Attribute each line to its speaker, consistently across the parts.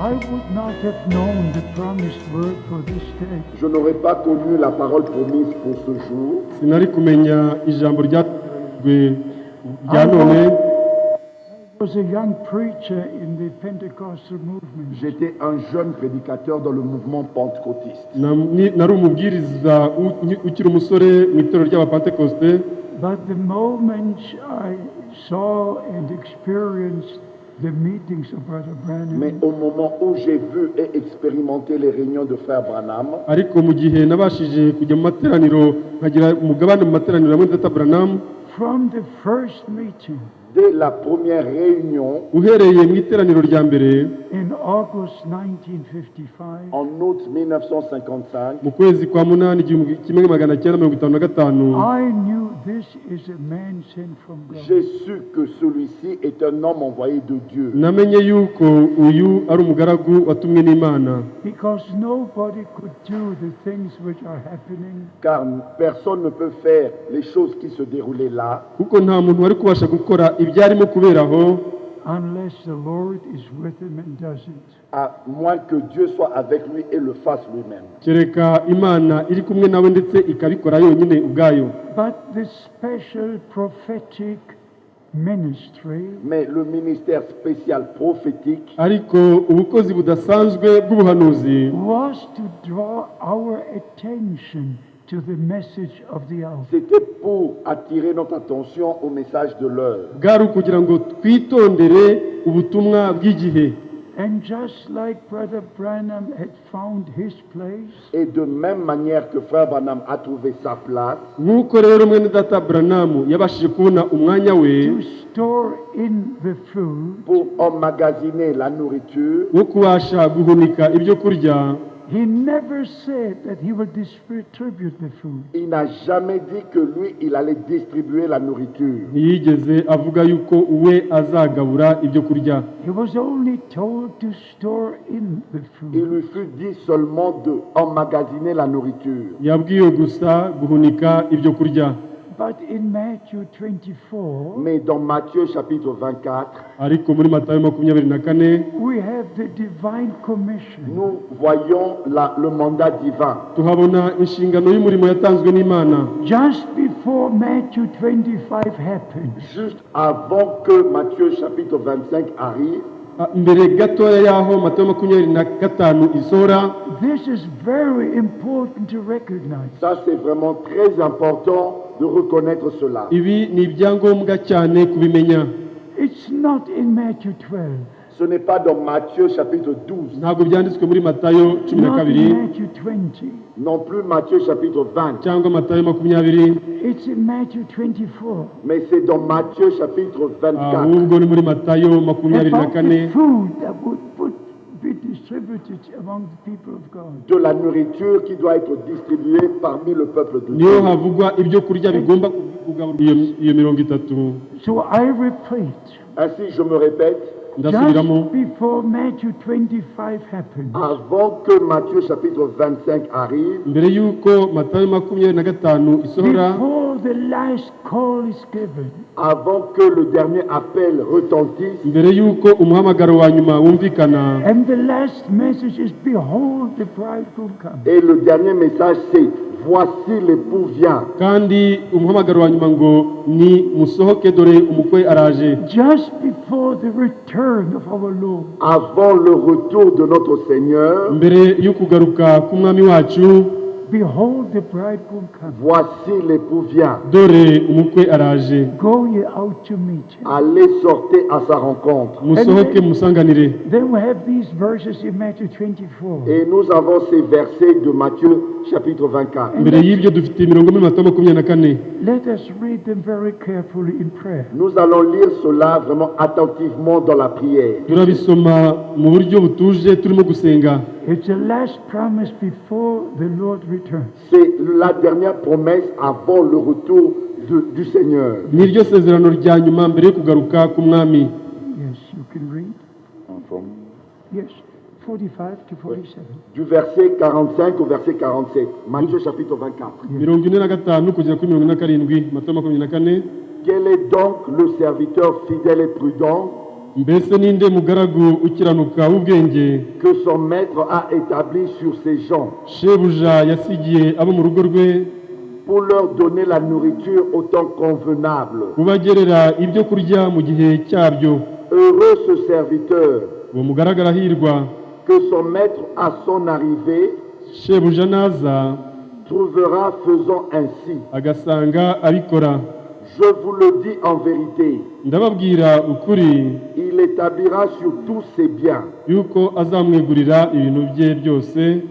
Speaker 1: I would not have known the promised word for this day.
Speaker 2: Je n'aurais pas connu la parole promise pour ce jour.
Speaker 3: sinari kumenya ijambo ryatanzwe rya none.
Speaker 1: I was a young preacher in the Pentecostal movement.
Speaker 2: J'étais un jeune prédicateur dans le mouvement pentecôtiste.
Speaker 3: Nari umubwiriza ukiri umusore mu itorero ry'abapentekoste.
Speaker 1: But the moment I saw and experienced the meetings of Brother
Speaker 2: Mais
Speaker 1: Branham,
Speaker 2: au moment où j'ai vu et expérimenté les réunions de Frère Branham,
Speaker 3: ariko mu gihe nabashije kujya mu materaniro nkagira umugabane mu materaniro hamwe na Data Branham,
Speaker 1: from the first meeting
Speaker 2: dès la première réunion,
Speaker 3: uhereye mu iteraniro rya mbere
Speaker 1: in August 1955,
Speaker 2: en août 1955,
Speaker 3: mu kwezi kwa munani 1955,
Speaker 1: I knew this is a man sent from
Speaker 2: j'ai
Speaker 1: God.
Speaker 2: su que celui-ci est un homme envoyé de Dieu.
Speaker 3: namenye yuko uyu ari umugaragu watumwe n'Imana,
Speaker 1: Because nobody could do the things which are happening
Speaker 2: Car personne ne peut faire les choses qui se déroulaient là
Speaker 3: kuko nta muntu wari kubasha gukora ibyarimo kuberaho
Speaker 1: unless the Lord is with him and does it.
Speaker 2: à moins que Dieu soit avec lui et le fasse lui-même.
Speaker 3: kereka Imana iri kumwe nawe ndetse ikabikora yonyine ubwayo.
Speaker 1: But the special prophetic ministry
Speaker 2: Mais le ministère spécial prophétique
Speaker 3: ariko ubukozi budasanzwe bw'ubuhanuzi
Speaker 1: was to draw our attention to the message of the hour.
Speaker 2: c'était pour attirer notre attention au message de l'heure.
Speaker 3: bwari ukugira ngo twitondere ubutumwa bw'igihe.
Speaker 1: And just like Brother Branham had found his place,
Speaker 2: Et de même manière que Frère Branham a trouvé sa place
Speaker 3: nk'uko rero mwene Data Branham yabashije kubona umwanya we
Speaker 1: to store in the food,
Speaker 2: pour emmagasiner la nourriture,
Speaker 3: wo kubasha guhunika ibyo kurya,
Speaker 1: he never said that he would distribute the food.
Speaker 2: il n'a jamais dit que lui, il allait distribuer la nourriture.
Speaker 3: ntiyigeze avuga yuko we azagabura ibyo kurya.
Speaker 1: He was only told to store in the
Speaker 2: Il
Speaker 1: food.
Speaker 2: lui fut dit seulement de emmagasiner la nourriture.
Speaker 3: yabwiwe gusa guhunika ibyo kurya.
Speaker 1: But in Matthew 24,
Speaker 2: Mais dans Matthieu chapitre 24,
Speaker 3: ariko muri Matayo 24
Speaker 1: we have the divine commission.
Speaker 2: nous voyons le mandat divin.
Speaker 3: tuhabona inshingano y'umurimo yatanzwe n'Imana.
Speaker 1: Just before Matthew 25 happened,
Speaker 2: Juste avant que Matthieu chapitre 25 arrive,
Speaker 3: mbere gatoya y'aho Matayo 25 isohora.
Speaker 1: this is very important to recognize.
Speaker 2: ça c'est vraiment très important de reconnaître cela.
Speaker 3: Ibi ni ibyangombwa cyane kubimenya.
Speaker 1: It's not in Matthew 12,
Speaker 2: Ce n'est pas dans Matthieu chapitre 12,
Speaker 3: ntabwo byanditswe muri Matayo
Speaker 1: not in
Speaker 3: 12
Speaker 1: Matthew 20.
Speaker 2: non plus Matthieu chapitre 20,
Speaker 3: cyangwa Matayo 20,
Speaker 1: It's in Matthew 24.
Speaker 2: mais c'est dans Matthieu chapitre 24.
Speaker 3: ahubwo ni muri Matayo
Speaker 1: About the
Speaker 3: 24
Speaker 1: food that would be distributed among the people of God.
Speaker 2: De la nourriture qui doit être distribuée parmi le peuple de
Speaker 3: niyo
Speaker 2: Dieu.
Speaker 3: havugwa ibyo kurya bigomba kugaburwa iyo 30.
Speaker 1: So I repeat,
Speaker 2: Ainsi, je me répète,
Speaker 3: ndasubiramo,
Speaker 1: just before Matthew 25 happened,
Speaker 2: avant que Matthieu chapitre 25 arrive,
Speaker 3: mbere y'uko Matayo 25 isohora,
Speaker 1: before the last call is given,
Speaker 2: avant que le dernier appel retentisse,
Speaker 3: mbere y'uko umuhamagaro wa nyuma wumvikana,
Speaker 1: and the last message is, behold, the bridegroom comes.
Speaker 2: et le dernier message c'est voici l'époux vient.
Speaker 3: kandi umuhamagaro wa nyuma ngo ni musohoke dore umukwe araje.
Speaker 1: Just before the return of our Lord,
Speaker 2: Avant le retour de notre Seigneur,
Speaker 3: mbere y'ukugaruka k'umwami wacu,
Speaker 1: behold, the bridegroom comes.
Speaker 2: voici l'époux vient.
Speaker 3: dore umukwe araje.
Speaker 1: Go ye out to meet him.
Speaker 2: Allez, sortez à sa rencontre.
Speaker 3: musohoke musanganire.
Speaker 1: Then we have these verses in Matthew 24.
Speaker 2: Et nous avons ces versets de Matthieu chapitre 24.
Speaker 3: mbere y'ibyo dufite imirongo muri Matayo 24.
Speaker 1: Let us read them very carefully in prayer.
Speaker 2: Nous allons lire cela vraiment attentivement dans la prière.
Speaker 3: turabisoma mu buryo butuje turimo gusenga.
Speaker 1: It's the last promise before the Lord returns.
Speaker 2: C'est la dernière promesse avant le retour du Seigneur.
Speaker 3: niryo sezerano rya nyuma mbere yo kugaruka k'umwami.
Speaker 1: Yes, you can read. Yes, 45 to 47.
Speaker 2: Du verset 45 au verset 47. Matthieu chapitre 24.
Speaker 3: 45 kugera kuri 47. Matayo 24.
Speaker 2: Quel est donc le serviteur fidèle et prudent
Speaker 3: mbese ninde mugaragu ukiranuka w'ubwenge
Speaker 2: que son maître a établi sur ses gens
Speaker 3: shebuja yasigiye abo mu rugo rwe
Speaker 2: pour leur donner la nourriture au temps convenable.
Speaker 3: kubagerera ibyo kurya mu gihe cyabyo.
Speaker 2: Heureux ce serviteur
Speaker 3: uwo mugaragu arahirwa
Speaker 2: que son maître à son arrivée
Speaker 3: shebuja naza
Speaker 2: trouvera faisant ainsi.
Speaker 3: agasanga abikora.
Speaker 2: Je vous le dis en vérité,
Speaker 3: ndababwira ukuri
Speaker 2: il établira sur tous ses biens.
Speaker 3: yuko azamwegurira ibintu bye byose.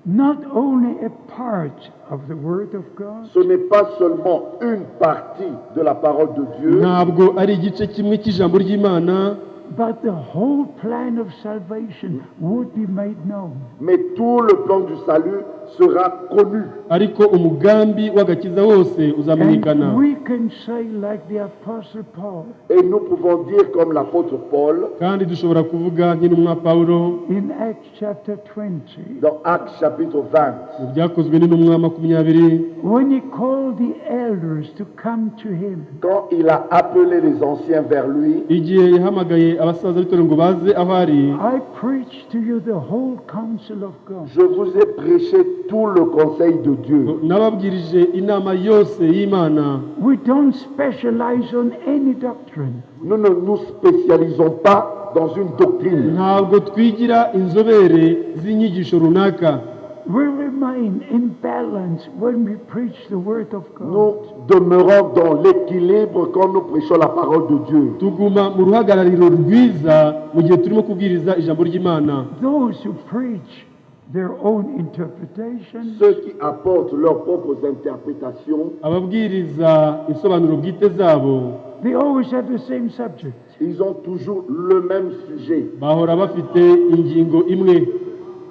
Speaker 1: Not only a part of the Word of God,
Speaker 2: Ce n'est pas seulement une partie de la parole de Dieu,
Speaker 3: ntabwo ari igice kimwe cy'ijambo ry'Imana,
Speaker 1: but the whole plan of salvation would be made known.
Speaker 2: mais tout le plan du salut sera connu.
Speaker 3: ariko umugambi w'agakiza wose uzamenyekana.
Speaker 1: And we can say like the Apostle Paul
Speaker 2: Et nous pouvons dire comme l'apôtre Paul
Speaker 3: kandi dushobora kuvuga nk'intumwa Pawulo
Speaker 1: in Acts chapter 20,
Speaker 2: dans Actes chapitre 20,
Speaker 3: mu byakozwe n'intumwa 20,
Speaker 1: when he called the elders to come to him,
Speaker 2: quand il a appelé les anciens vers lui,
Speaker 3: igihe yahamagaye abasaza b'itorero ngo baze aho ari,
Speaker 1: I preach to you the whole counsel of God.
Speaker 2: je vous ai prêché tout le conseil de Dieu.
Speaker 3: nababwirije inama yose y'Imana.
Speaker 1: We don't specialize on any doctrine.
Speaker 2: Nous ne nous spécialisons pas dans une doctrine.
Speaker 3: ntabwo twigira inzobere z'inyigisho runaka.
Speaker 1: We remain in balance when we preach the Word of God.
Speaker 2: Nous demeurons dans l'équilibre quand nous prêchons la parole de Dieu.
Speaker 3: tuguma mu ruhagarariro rwiza mu gihe turimo kubwiriza ijambo ry'Imana.
Speaker 1: Those who preach their own interpretation,
Speaker 2: Ceux qui apportent leurs propres interprétations,
Speaker 3: ababwiriza insobanuro bwite zabo
Speaker 1: they always have the same subject.
Speaker 2: ils ont toujours le même sujet.
Speaker 3: bahora bafite ingingo imwe.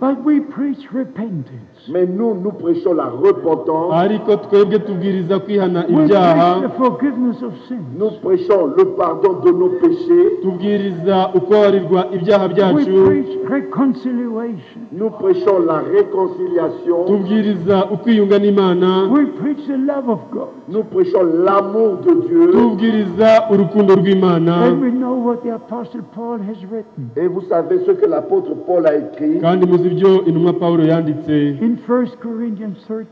Speaker 1: But we preach repentance.
Speaker 2: Mais nous prêchons la repentance,
Speaker 3: ariko twebwe tubwiriza kwihana
Speaker 1: We
Speaker 3: ibyaha,
Speaker 1: preach the forgiveness of sins.
Speaker 2: nous prêchons le pardon de nos péchés,
Speaker 3: tubwiriza ukubabarirwa ibyaha
Speaker 1: We
Speaker 3: byacu,
Speaker 1: preach reconciliation.
Speaker 2: nous prêchons la réconciliation,
Speaker 3: tubwiriza ukwiyunga n'Imana,
Speaker 1: We preach the love of God.
Speaker 2: nous prêchons l'amour de Dieu.
Speaker 3: tubwiriza urukundo rw'Imana.
Speaker 1: And we know what the Apostle Paul has written.
Speaker 2: Et vous savez ce que l'apôtre Paul a écrit
Speaker 3: kandi muzi ibyo intumwa Pawulo yanditse
Speaker 1: In 1 Corinthians 13,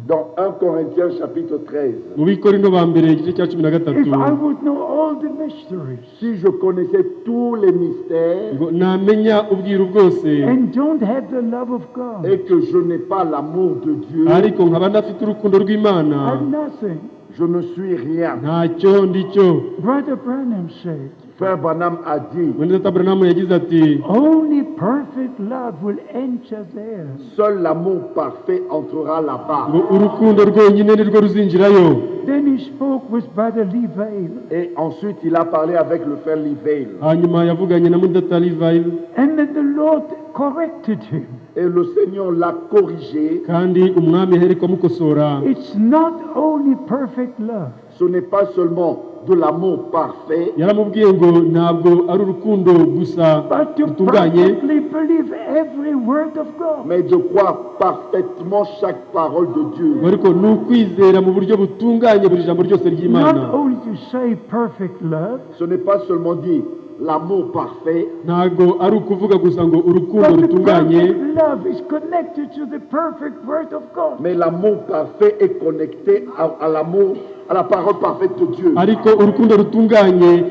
Speaker 2: dans 1 Corinthiens chapitre 13.
Speaker 3: mu Bikorino ba mbere igice cya 13,
Speaker 1: if I would know all the mysteries
Speaker 2: Si je connaissais tous les mystères
Speaker 3: ngo namenya ubwiru bwose
Speaker 1: and don't have the love of God,
Speaker 2: et que je n'ai pas l'amour de Dieu,
Speaker 3: ariko nkaba ndafite urukundo rw'Imana,
Speaker 1: I'm nothing.
Speaker 2: je ne suis rien.
Speaker 3: ntacyo ndicyo.
Speaker 1: Brother Branham said,
Speaker 2: Frère Branham a dit,
Speaker 3: Mwene Data Branham yagize ati
Speaker 1: only perfect love will enter there.
Speaker 2: seul l'amour parfait entrera là-bas.
Speaker 3: ngo urukundo rwonyine nirwo ruzinjirayo.
Speaker 1: Then he spoke with Brother Lee Vale,
Speaker 2: Et ensuite, il a parlé avec le frère Livale.
Speaker 3: hanyuma yavuganye na Mwene Data Livile,
Speaker 1: and then the Lord corrected him.
Speaker 2: Et le Seigneur l'a corrigé.
Speaker 3: kandi umwami ahereko amukosora.
Speaker 1: It's not only perfect love,
Speaker 2: Ce n'est pas seulement de l'amour parfait,
Speaker 3: yaramubwiye ngo ntabwo ari urukundo gusa
Speaker 1: but to
Speaker 3: rutunganye,
Speaker 1: perfectly believe every word of God.
Speaker 2: mais de croire parfaitement chaque parole de Dieu.
Speaker 3: ngo ariko ni ukwizera mu buryo butunganye buri jambo ryose
Speaker 1: Not
Speaker 3: ry'Imana.
Speaker 1: only to say perfect love,
Speaker 2: Ce n'est pas seulement dire l'amour parfait,
Speaker 3: ntabwo ari ukuvuga gusa ngo urukundo
Speaker 1: but the
Speaker 3: rutunganye,
Speaker 1: perfect love is connected to the perfect word of God.
Speaker 2: mais l'amour parfait est connecté à l'amour, à la parole parfaite de Dieu.
Speaker 3: ariko urukundo rutunganye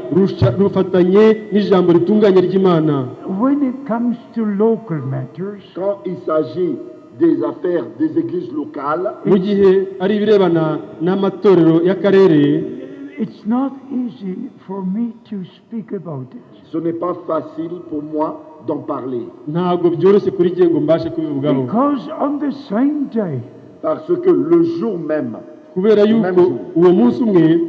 Speaker 3: rufatanye n'ijambo ritunganye ry'Imana.
Speaker 1: When it comes to local matters,
Speaker 2: Quand il s'agit des affaires des églises locales,
Speaker 3: mu gihe ari ibirebana n'amatorero y'akarere,
Speaker 1: it's not easy for me to speak about it.
Speaker 2: ce n'est pas facile pour moi d'en parler.
Speaker 3: ntabwo byoroshye kuri jye ngo mbashe kubivugaho,
Speaker 1: Because on the same day,
Speaker 2: Parce que le jour même,
Speaker 3: kubera yuko uwo munsi umwe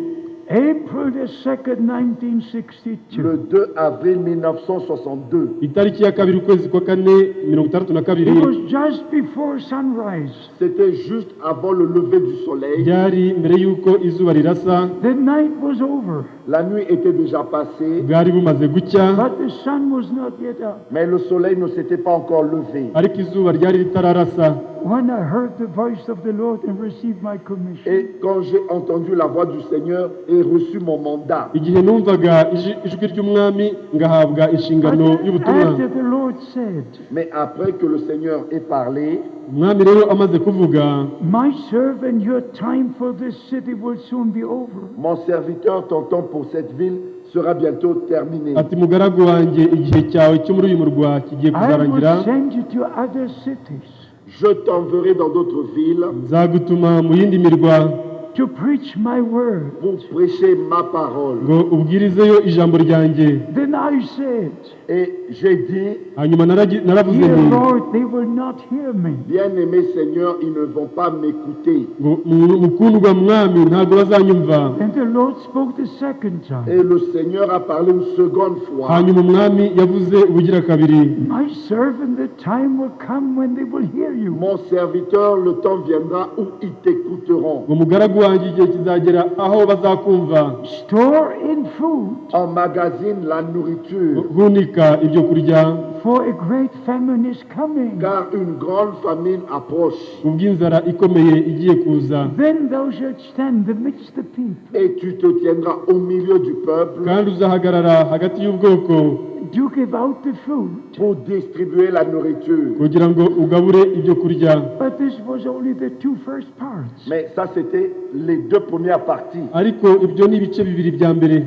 Speaker 1: April the 2nd, 1962,
Speaker 2: le 2 avril 1962,
Speaker 3: itariki ya kabiri ukwezi kwa kane 1962,
Speaker 1: it was just before sunrise.
Speaker 2: c'était juste avant le lever du soleil.
Speaker 3: byari mbere yuko izuba rirasa,
Speaker 1: The night was over,
Speaker 2: La nuit était déjà passée,
Speaker 3: bwari bumaze gucya,
Speaker 1: but the sun was not yet up.
Speaker 2: mais le soleil ne s'était pas encore levé.
Speaker 3: ariko izuba ryari ritararasa.
Speaker 1: when I heard the voice of the Lord and received my commission.
Speaker 2: Et quand j'ai entendu la voix du Seigneur et reçu mon mandat.
Speaker 3: igihe numvaga ijwi ry'umwami ngahabwa inshingano y'ubutumwa.
Speaker 1: After the Lord said,
Speaker 2: Mais après que le Seigneur ait parlé,
Speaker 3: umwami rero amaze kuvuga,
Speaker 1: my servant, your time for this city will soon be over.
Speaker 2: mon serviteur, ton temps pour cette ville sera bientôt terminé.
Speaker 3: ati mugaragu wanjye igihe cyawe cyo muri uyu murwa kigiye
Speaker 1: I
Speaker 3: kuzarangira,
Speaker 1: will send you to other cities
Speaker 2: Je t'enverrai dans d'autres villes
Speaker 3: nzagutuma mu yindi mirwa
Speaker 1: to preach my word.
Speaker 2: pour prêcher ma parole.
Speaker 3: ngo ubwirizeyo ijambo ryanjye.
Speaker 1: Then I said,
Speaker 2: Et j'ai dit,
Speaker 3: hanyuma naravuze
Speaker 1: dear
Speaker 3: nti,
Speaker 1: Lord, they will not hear me.
Speaker 2: bien-aimé Seigneur, ils ne vont pas m'écouter.
Speaker 3: ngo mukundwa mwami ntabwo bazanyumva.
Speaker 1: And the Lord spoke the second time.
Speaker 2: Et le Seigneur a parlé une seconde fois.
Speaker 3: hanyuma umwami yavuze ubugira kabiri,
Speaker 1: My servant, the time will come when they will hear you.
Speaker 2: Mon serviteur, le temps viendra où ils t'écouteront.
Speaker 3: ngo mugaragu wanjye igihe kizagera aho bazakumva.
Speaker 1: Store in food,
Speaker 2: Emmagasine la nourriture,
Speaker 3: hunika ibyo kurya,
Speaker 1: for a great famine is coming.
Speaker 2: car une grande famine approche.
Speaker 3: ubw'inzara ikomeye igiye kuza.
Speaker 1: Then thou shalt stand amidst the people,
Speaker 2: Et tu te tiendras au milieu du peuple
Speaker 3: kandi uzahagarara hagati y'ubwoko
Speaker 1: to give out the food.
Speaker 2: pour distribuer la nourriture.
Speaker 3: kugira ngo ugabure ibyo kurya.
Speaker 1: But this was only the two first parts.
Speaker 2: Mais ça, c'était les deux premières parties.
Speaker 3: ariko ibyo ni ibice bibiri bya mbere.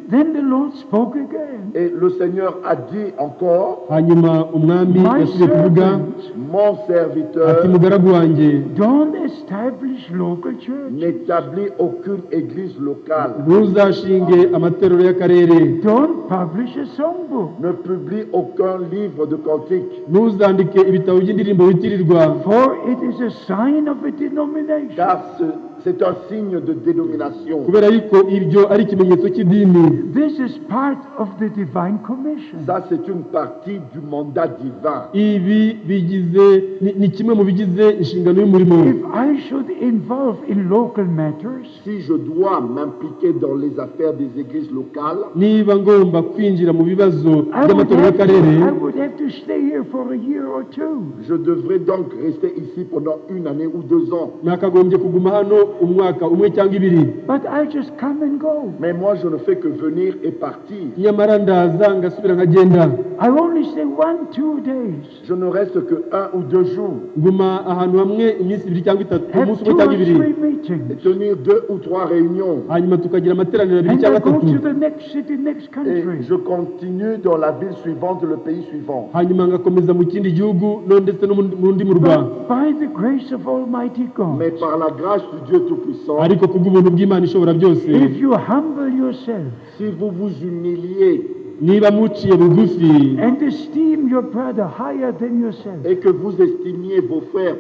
Speaker 1: Then the Lord spoke again.
Speaker 2: Et le Seigneur a dit encore,
Speaker 3: hanyuma umwami
Speaker 1: My
Speaker 3: yasubiye kuvuga
Speaker 1: servant,
Speaker 2: mon
Speaker 3: ati
Speaker 2: serviteur
Speaker 3: mugaragu wanjye
Speaker 1: don't establish local church.
Speaker 2: n'établit aucune église locale,
Speaker 3: ntuzashinge amatorero y'akarere,
Speaker 1: Don't publish a songbook.
Speaker 2: ne publie aucun livre de cantique,
Speaker 3: ntuzandike ibitabo by'indirimbo witirirwa,
Speaker 1: For it is a sign of a denomination.
Speaker 2: car c'est un signe de dénomination.
Speaker 3: kubera yuko ibyo ari ikimenyetso cy'idini.
Speaker 1: This is part of the divine commission.
Speaker 2: Ça, c'est une partie du mandat divin.
Speaker 3: ibi ni kimwe mu bigize inshingano y'umurimo.
Speaker 1: If I should involve in local matters,
Speaker 2: Si je dois m'impliquer dans les affaires des églises locales,
Speaker 3: niba ngomba kwinjira mu bibazo
Speaker 1: I would,
Speaker 3: by'amatorero
Speaker 1: have to,
Speaker 3: y'akarere,
Speaker 1: I would have to stay here for a year or two.
Speaker 2: je devrais donc rester ici pendant 1 année ou 2 ans.
Speaker 3: nakagombye kuguma hano umwaka umwe cyangwa ibiri.
Speaker 1: But I just come and go.
Speaker 2: Mais moi, je ne fais que venir et partir.
Speaker 3: nyamara ndaza ngasubira nkagenda.
Speaker 1: I only stay 1-2 days.
Speaker 2: Je ne reste que 1 ou 2 jours.
Speaker 3: nguma ahantu hamwe iminsi ibiri cyangwa itatu,
Speaker 1: Have
Speaker 3: umunsi
Speaker 1: 2
Speaker 3: umwe cyangwa
Speaker 1: or
Speaker 3: ibiri,
Speaker 1: 3
Speaker 2: Et
Speaker 1: meetings.
Speaker 2: tenir 2 ou 3 réunions.
Speaker 3: hanyuma tukagira amateraniro abiri
Speaker 1: And I
Speaker 3: cyangwa
Speaker 1: go
Speaker 3: atatu,
Speaker 1: to the next city, next
Speaker 2: Et
Speaker 1: country.
Speaker 2: je continue dans la ville suivante, le pays suivant.
Speaker 3: hanyuma ngakomeza mu kindi gihugu no ndetse no mu rundi murwa.
Speaker 1: But by the grace of Almighty God,
Speaker 2: Mais par la grâce du Dieu Tout-Puissant,
Speaker 3: ariko kubw'ubuntu bw'Imana ishobora byose,
Speaker 1: if you humble yourself
Speaker 2: si vous vous humiliez
Speaker 3: niba muciye bugufi
Speaker 1: and esteem your brother higher than yourself,
Speaker 2: et que vous estimiez vos frères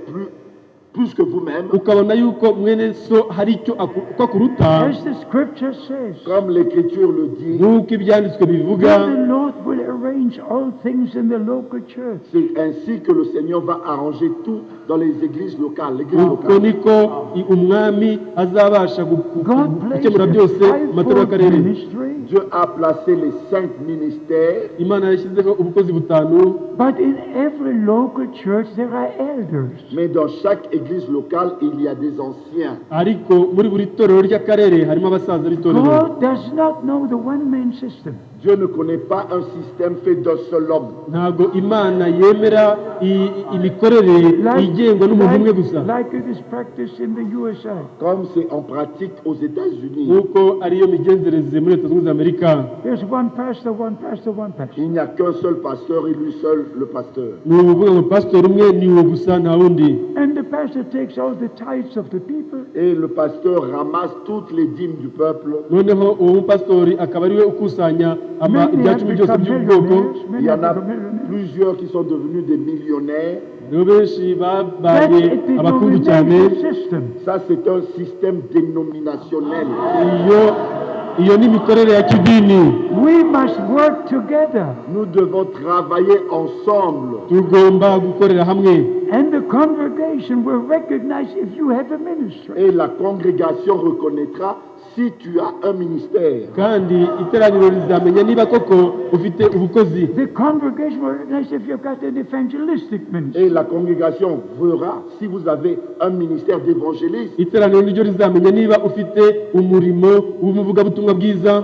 Speaker 2: plus que vous-même,
Speaker 3: ukabona yuko mwene so hari icyo uko akuruta,
Speaker 1: as the scripture says,
Speaker 2: comme l'Écriture le dit,
Speaker 3: nk'uko ibyanditswe bivuga,
Speaker 1: then the Lord will arrange all things in the local church.
Speaker 2: c'est ainsi que le Seigneur va arranger tout dans les églises locales, l'église
Speaker 3: uko
Speaker 2: locale.
Speaker 3: niko umwami azabasha
Speaker 1: God placed
Speaker 3: gukemura byose
Speaker 1: the
Speaker 3: mu matorero
Speaker 1: fivefold
Speaker 3: y'akarere.
Speaker 1: ministry,
Speaker 2: Dieu a placé les 5 ministères,
Speaker 3: Imana yashyizeho ubukozi butanu,
Speaker 1: but in every local church there are elders.
Speaker 2: mais dans chaque église locale, il y a des anciens.
Speaker 3: ariko muri buri torero ry'akarere harimo abasaza b'itorero.
Speaker 1: God does not know the one-man system.
Speaker 2: Dieu ne connaît pas un système fait d'un seul homme.
Speaker 3: ntabwo Imana yemera imikorere igengwa n'umuntu umwe gusa,
Speaker 1: like it is practiced in the USA.
Speaker 2: Comme c'est en pratique aux États-Unis.
Speaker 3: nk'uko ariyo migenzereze muri Leta Zunze Ubumwe za Amerika.
Speaker 1: There's one pastor, one pastor, one pastor.
Speaker 2: Il n'y a qu'un seul pasteur et lui seul le pasteur.
Speaker 3: ni ukuvuga ngo pasitori umwe ni uwo gusa nta wundi,
Speaker 1: And the pastor takes all the tithes of the people.
Speaker 2: Et le pasteur ramasse toutes les dîmes du peuple.
Speaker 3: noneho uwo mupasitori akaba ariwe ukusanya
Speaker 1: Many
Speaker 3: ibya
Speaker 1: have
Speaker 3: cumi byose
Speaker 1: become
Speaker 3: by'ubwoko.
Speaker 1: millionaires.
Speaker 2: Il
Speaker 1: Many
Speaker 2: y en
Speaker 1: have
Speaker 2: a
Speaker 1: become millionaires.
Speaker 2: plusieurs qui sont devenus des millionnaires.
Speaker 3: rero benshi
Speaker 1: That's
Speaker 3: babaye
Speaker 1: a
Speaker 3: abakungu cyane.
Speaker 1: denomination system.
Speaker 2: Ça, c'est un système dénominationnel.
Speaker 3: iyo ni imikorere ya kidini.
Speaker 1: We must work together.
Speaker 2: Nous devons travailler ensemble.
Speaker 3: tugomba gukorera hamwe,
Speaker 1: And the congregation will recognize if you have a ministry.
Speaker 2: Et la congrégation reconnaîtra si tu as un ministère.
Speaker 3: kandi iteraniro rizamenya niba koko ufite ubukozi.
Speaker 1: The congregation will recognize if you've got an evangelistic ministry.
Speaker 2: Et la congrégation verra si vous avez un ministère d'évangéliste
Speaker 3: Iteraniro niryo rizamenya niba ufite umurimo w'umuvugabutumwa bwiza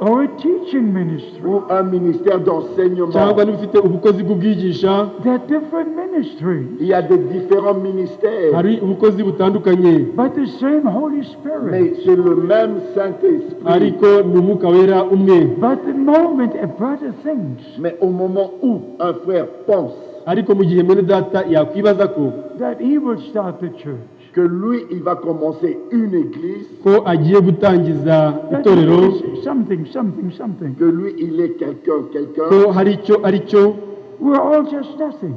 Speaker 1: Or a teaching ministry.
Speaker 2: ou un ministère d'enseignement.
Speaker 3: cyangwa niba ufite ubukozi bw'ubwigisha.
Speaker 1: There are different ministries,
Speaker 2: Il y a des différents ministères,
Speaker 3: Hari ubukozi butandukanye
Speaker 1: but the same Holy Spirit.
Speaker 2: mais c'est le même Saint-Esprit.
Speaker 3: ariko ni umwuka wera umwe.
Speaker 1: But the moment a brother thinks
Speaker 2: Mais au moment où un frère pense
Speaker 3: ariko mu gihe mwene data yakwibaza ko
Speaker 1: that he will start the church,
Speaker 2: que lui, il va commencer une église,
Speaker 3: ko agiye gutangiza
Speaker 1: that
Speaker 3: itorero,
Speaker 1: is something.
Speaker 2: que lui, il est quelqu'un,
Speaker 3: ko hari icyo ari cyo,
Speaker 1: We're all just nothing.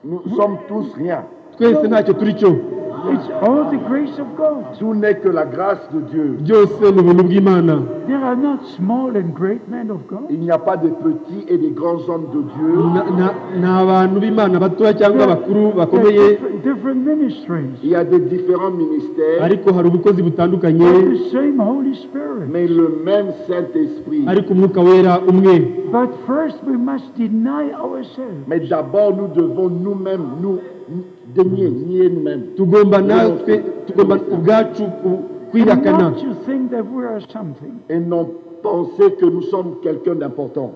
Speaker 2: nous sommes tous rien.
Speaker 3: twese ntacyo turi cyo.
Speaker 1: It's all the grace of God.
Speaker 2: Tout n'est que la grâce de Dieu.
Speaker 3: byose ni ubuntu bw'Imana.
Speaker 1: There are not small and great men of God.
Speaker 2: Il n'y a pas de petits et de grands hommes de Dieu.
Speaker 3: Ni abantu b'Imana batoya cyangwa bakuru
Speaker 1: There are
Speaker 3: bakomeye,
Speaker 1: different ministries,
Speaker 2: Il y a des différents ministères,
Speaker 3: ariko hari ubukozi butandukanye,
Speaker 1: but the same Holy Spirit.
Speaker 2: mais le même Saint-Esprit.
Speaker 3: ariko umwuka wera umwe.
Speaker 1: But first we must deny ourselves.
Speaker 2: Mais d'abord, nous devons nous-mêmes nous nier nous-mêmes.
Speaker 3: tugomba ubwacu
Speaker 1: And
Speaker 3: kwihakana,
Speaker 1: not to think that we are something.
Speaker 2: Et non penser que nous sommes quelqu'un d'important.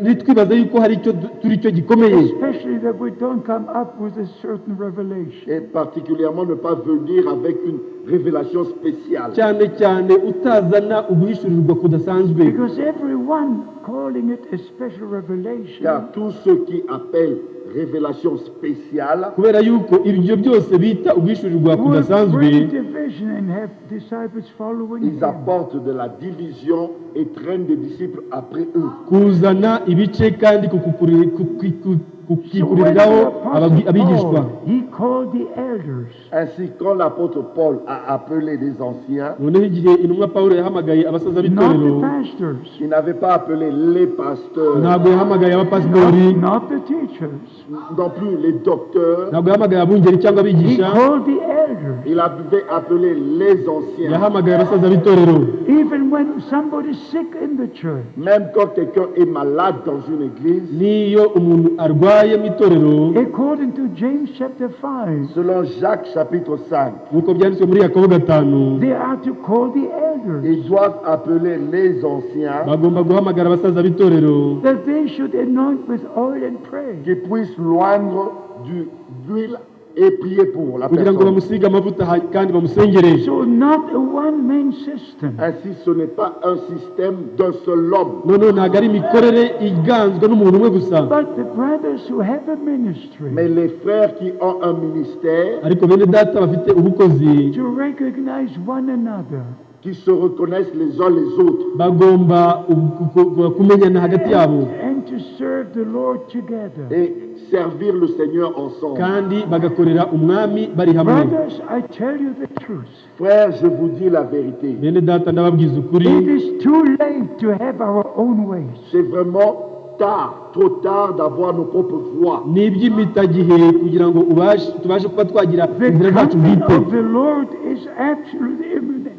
Speaker 3: ntitwibaze yuko hari icyo turi cyo gikomeye,
Speaker 1: Especially that we don't come up with a certain revelation.
Speaker 2: Et particulièrement ne pas venir avec une révélation spéciale.
Speaker 3: cyane cyane utazana uguhishurirwa kudasanzwe,
Speaker 1: Because everyone calling it a special revelation
Speaker 2: Car tous ceux qui appellent révélation spéciale
Speaker 3: kubera yuko ibyo byose bita uguhishurirwa
Speaker 1: will
Speaker 3: kudasanzwe,
Speaker 1: bring division and have disciples following
Speaker 2: ils
Speaker 1: them.
Speaker 2: apportent de la division et traînent des disciples après eux.
Speaker 3: kuzana ibice kandi
Speaker 1: So when
Speaker 3: kukikuriraho
Speaker 1: the Apostle
Speaker 3: abigishwa.
Speaker 1: Paul, he called the elders.
Speaker 2: Ainsi, quand l'apôtre Paul a appelé les anciens,
Speaker 3: noneho igihe intumwa Pawulo yahamagaye abasaza
Speaker 1: Not
Speaker 3: b'itorero,
Speaker 1: the pastors,
Speaker 2: il n'avait pas appelé les pasteurs,
Speaker 3: ntabwo yahamagaye abapasitori,
Speaker 1: not the teachers.
Speaker 2: non plus les docteurs,
Speaker 3: ntabwo yahamagaye abungeri cyangwa
Speaker 1: He
Speaker 3: abigisha,
Speaker 1: called the elders.
Speaker 2: il avait appelé les anciens.
Speaker 3: yahamagaye abasaza b'itorero.
Speaker 1: Even when somebody's sick in the church,
Speaker 2: Même quand quelqu'un est malade dans une église,
Speaker 3: Niyo umuntu arwaye mu itorero,
Speaker 1: according to James chapter 5,
Speaker 2: selon Jacques chapitre 5,
Speaker 3: nk'uko byanditswe muri Yakobo 5,
Speaker 1: they are to call the elders,
Speaker 2: ils doivent appeler les anciens
Speaker 3: bagomba guhamagara abasaza b'itorero
Speaker 1: that they should anoint with oil and pray.
Speaker 2: qui puissent loindre d'huile et prier pour la
Speaker 3: kugira ngo
Speaker 2: personne.
Speaker 3: bamusige amavuta kandi bamusengere.
Speaker 1: So not a one-man system.
Speaker 2: Ainsi, ce n'est pas un système d'un seul homme,
Speaker 3: noneho ntabwo ari imikorere iganzwe n'umuntu umwe gusa,
Speaker 1: But the brothers who have a ministry
Speaker 2: mais les frères qui ont un ministère,
Speaker 3: ariko bene data bafite ubukozi
Speaker 1: to recognize one another,
Speaker 2: qui se reconnaissent les uns les autres
Speaker 3: bagomba kumenyana hagati yabo
Speaker 1: and to serve the Lord together.
Speaker 2: et servir le Seigneur ensemble.
Speaker 3: kandi bagakorera umwami bari hamwe.
Speaker 1: Brothers, I tell you the truth.
Speaker 2: Frères, je vous dis la vérité.
Speaker 3: bene data ndababwiza ukuri,
Speaker 1: It is too late to have our own ways.
Speaker 2: C'est vraiment tard, trop tard d'avoir nos propres voix.
Speaker 3: ni iby'imitagihe kugira ngo tubashe kuba twagira
Speaker 1: The
Speaker 3: inzira zacu
Speaker 1: coming
Speaker 3: bwite.
Speaker 1: of the Lord is absolutely imminent.